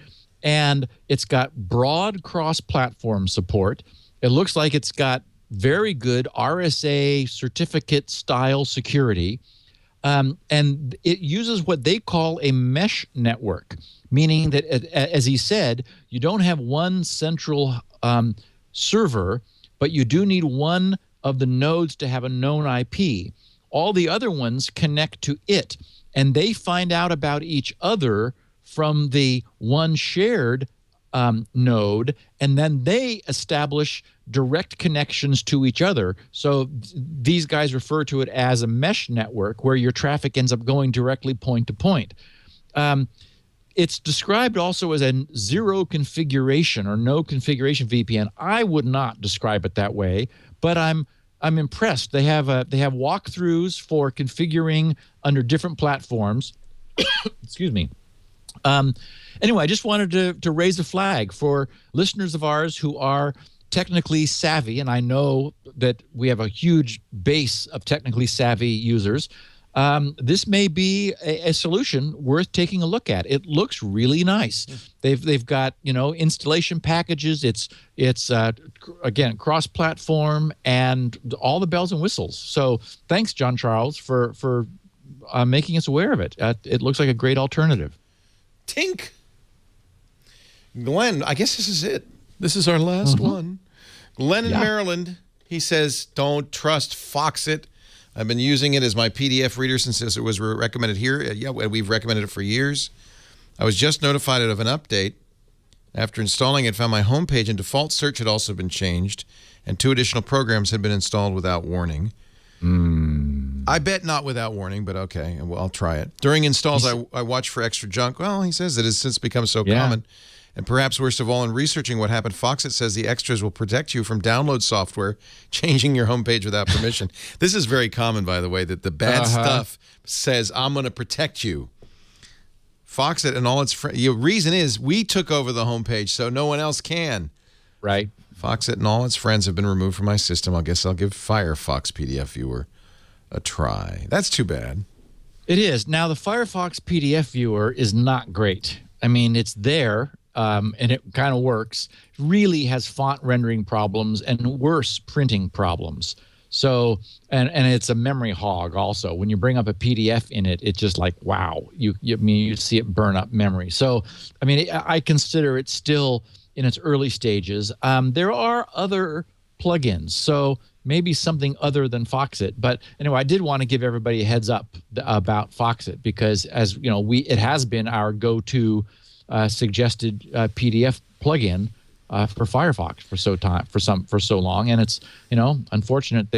And it's got broad cross-platform support. It looks like it's got very good RSA certificate-style security. And it uses what they call a mesh network, meaning that, as he said, you don't have one central server, but you do need one of the nodes to have a known IP. All the other ones connect to it, and they find out about each other from the one shared node, and then they establish direct connections to each other. So these guys refer to it as a mesh network where your traffic ends up going directly point to point. It's described also as a zero configuration or no configuration VPN. I would not describe it that way, but I'm impressed. They have walkthroughs for configuring under different platforms. Excuse me. Anyway, I just wanted to raise a flag for listeners of ours who are technically savvy, and I know that we have a huge base of technically savvy users. this may be a solution worth taking a look at. It looks really nice. They've got installation packages. It's again cross-platform and all the bells and whistles. So thanks, John Charles, for making us aware of it. It looks like a great alternative. Tink. Glenn, I guess this is it. This is our last one. Glenn in Maryland, he says, don't trust Foxit. I've been using it as my PDF reader since it was recommended here. Yeah, we've recommended it for years. I was just notified of an update. After installing it, found my homepage and default search had also been changed, and 2 additional programs had been installed without warning. I bet not without warning, but okay, well, I'll try it. During installs, I watch for extra junk. Well, he says it has since become so common. And perhaps worst of all, in researching what happened, Foxit says the extras will protect you from download software changing your homepage without permission. This is very common, by the way, that the bad stuff says, I'm going to protect you. Foxit and all its friends, the reason is we took over the homepage, so no one else can. Right. Foxit and all its friends have been removed from my system. I guess I'll give Firefox PDF Viewer a try. That's too bad. It is. Now, the Firefox PDF Viewer is not great. I mean, it's there. And it kind of works. Really has font rendering problems and worse printing problems. So, and it's a memory hog also. When you bring up a PDF in it, it's just like, wow, you see it burn up memory. So, I mean, I consider it still in its early stages. There are other plugins, so maybe something other than Foxit. But anyway, I did want to give everybody a heads up about Foxit because, as you know, it has been our go-to suggested PDF plugin for Firefox for so long, and it's unfortunate.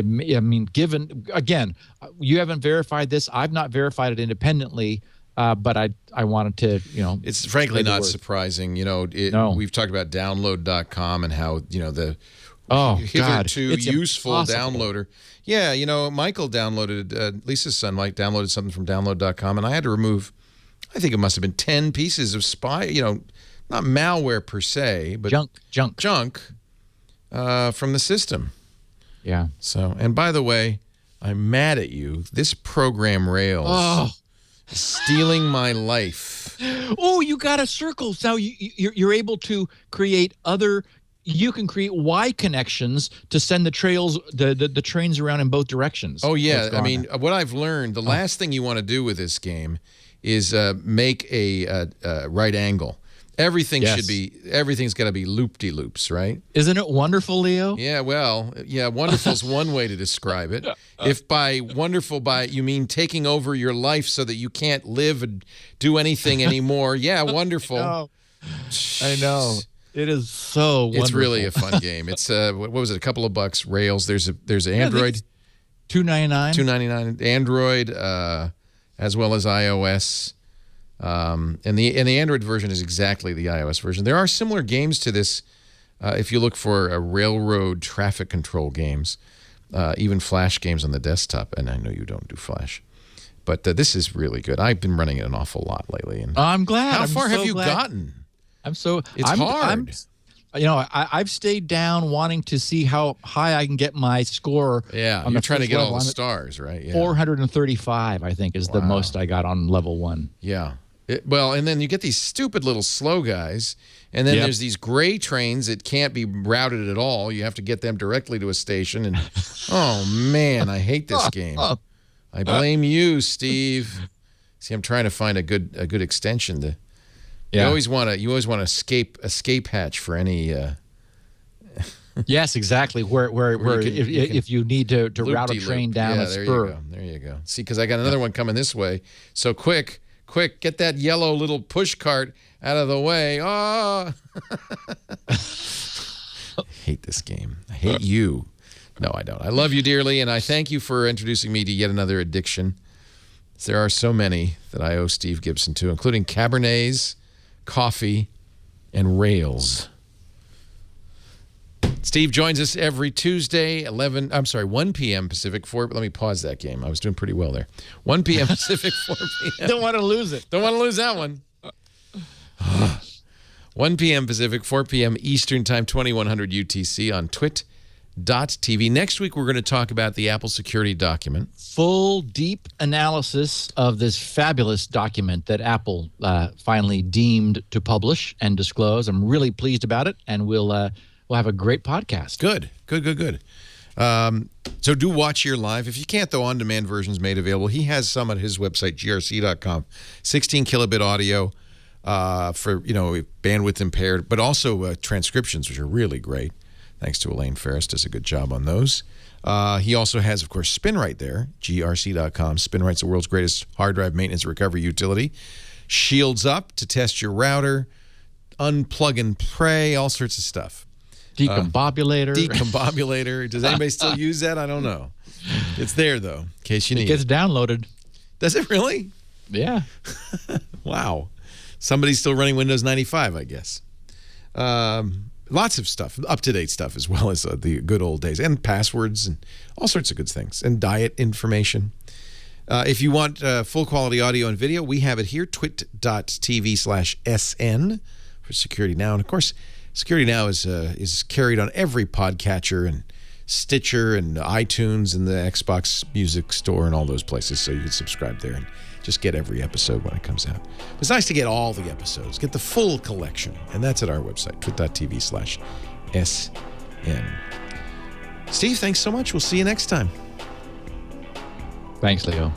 Given again, you haven't verified this. I've not verified it independently, but I wanted to It's frankly not surprising. We've talked about download.com and how the hitherto useful downloader. Yeah, Michael downloaded Lisa's son Mike downloaded something from download.com, and I had to remove. I think it must have been 10 pieces of not malware per se, but junk from the system. Yeah. So, and by the way, I'm mad at you. This program Rails is stealing my life. Oh, you got a circle. So you're able to create other. You can create Y connections to send the trains around in both directions. Oh yeah, I mean, what I've learned, the last thing you want to do with this game is make a right angle. Everything's got to be loop-de-loops, right? Isn't it wonderful, Leo? Yeah, well, wonderful's one way to describe it. If by wonderful you mean taking over your life so that you can't live and do anything anymore, wonderful. I know. It is so wonderful. It's really a fun game. It's what was it? A couple of bucks. Rails. There's Android. $2.99. $2.99. Android. As well as iOS, and the Android version is exactly the iOS version. There are similar games to this if you look for railroad traffic control games, even Flash games on the desktop. And I know you don't do Flash, but this is really good. I've been running it an awful lot lately. And I'm glad. How far have you gotten? It's hard. I've stayed down wanting to see how high I can get my score. Yeah, you're trying to get all the stars, right? Yeah. 435, I think, is the most I got on level 1. Yeah. And then you get these stupid little slow guys, and then there's these gray trains that can't be routed at all. You have to get them directly to a station, and oh man, I hate this game. I blame you, Steve. See, I'm trying to find a good extension to. You always want to escape hatch for any. Yes, exactly. Where if you need to route a train down a spur. There you go. See, because I got another one coming this way. So quick, get that yellow little push cart out of the way. Oh. I hate this game. I hate you. No, I don't. I love you dearly, and I thank you for introducing me to yet another addiction. There are so many that I owe Steve Gibson to, including Cabernets, coffee, and Rails. Steve joins us every Tuesday, 1 p.m. Pacific, 4. Let me pause that game. I was doing pretty well there. 1 p.m. Pacific, 4 p.m. Don't want to lose it. Don't want to lose that one. 1 p.m. Pacific, 4 p.m. Eastern Time, 2100 UTC on Twit twit.tv. Next week, we're going to talk about the Apple security document. Full, deep analysis of this fabulous document that Apple finally deemed to publish and disclose. I'm really pleased about it, and we'll have a great podcast. Good. So do watch here live. If you can't, though, on-demand versions made available. He has some at his website, grc.com. 16 kilobit audio for, bandwidth impaired, but also transcriptions, which are really great. Thanks to Elaine Ferris, does a good job on those. He also has, of course, SpinRite there, grc.com. SpinRite's the world's greatest hard drive maintenance recovery utility. Shields up to test your router, unplug and pray, all sorts of stuff. Decombobulator. Decombobulator. Does anybody still use that? I don't know. It's there, though, in case you need it. It gets downloaded. Does it really? Yeah. Wow. Somebody's still running Windows 95, I guess. Lots of stuff, up-to-date stuff, as well as the good old days, and passwords and all sorts of good things, and diet information. If you want full-quality audio and video, we have it here, twit.tv/SN for Security Now. And, of course, Security Now is carried on every podcatcher and Stitcher and iTunes and the Xbox Music Store and all those places, so you can subscribe there and just get every episode when it comes out. It's nice to get all the episodes, get the full collection, and that's at our website, twit.tv/SN. Steve, thanks so much. We'll see you next time. Thanks, Leo.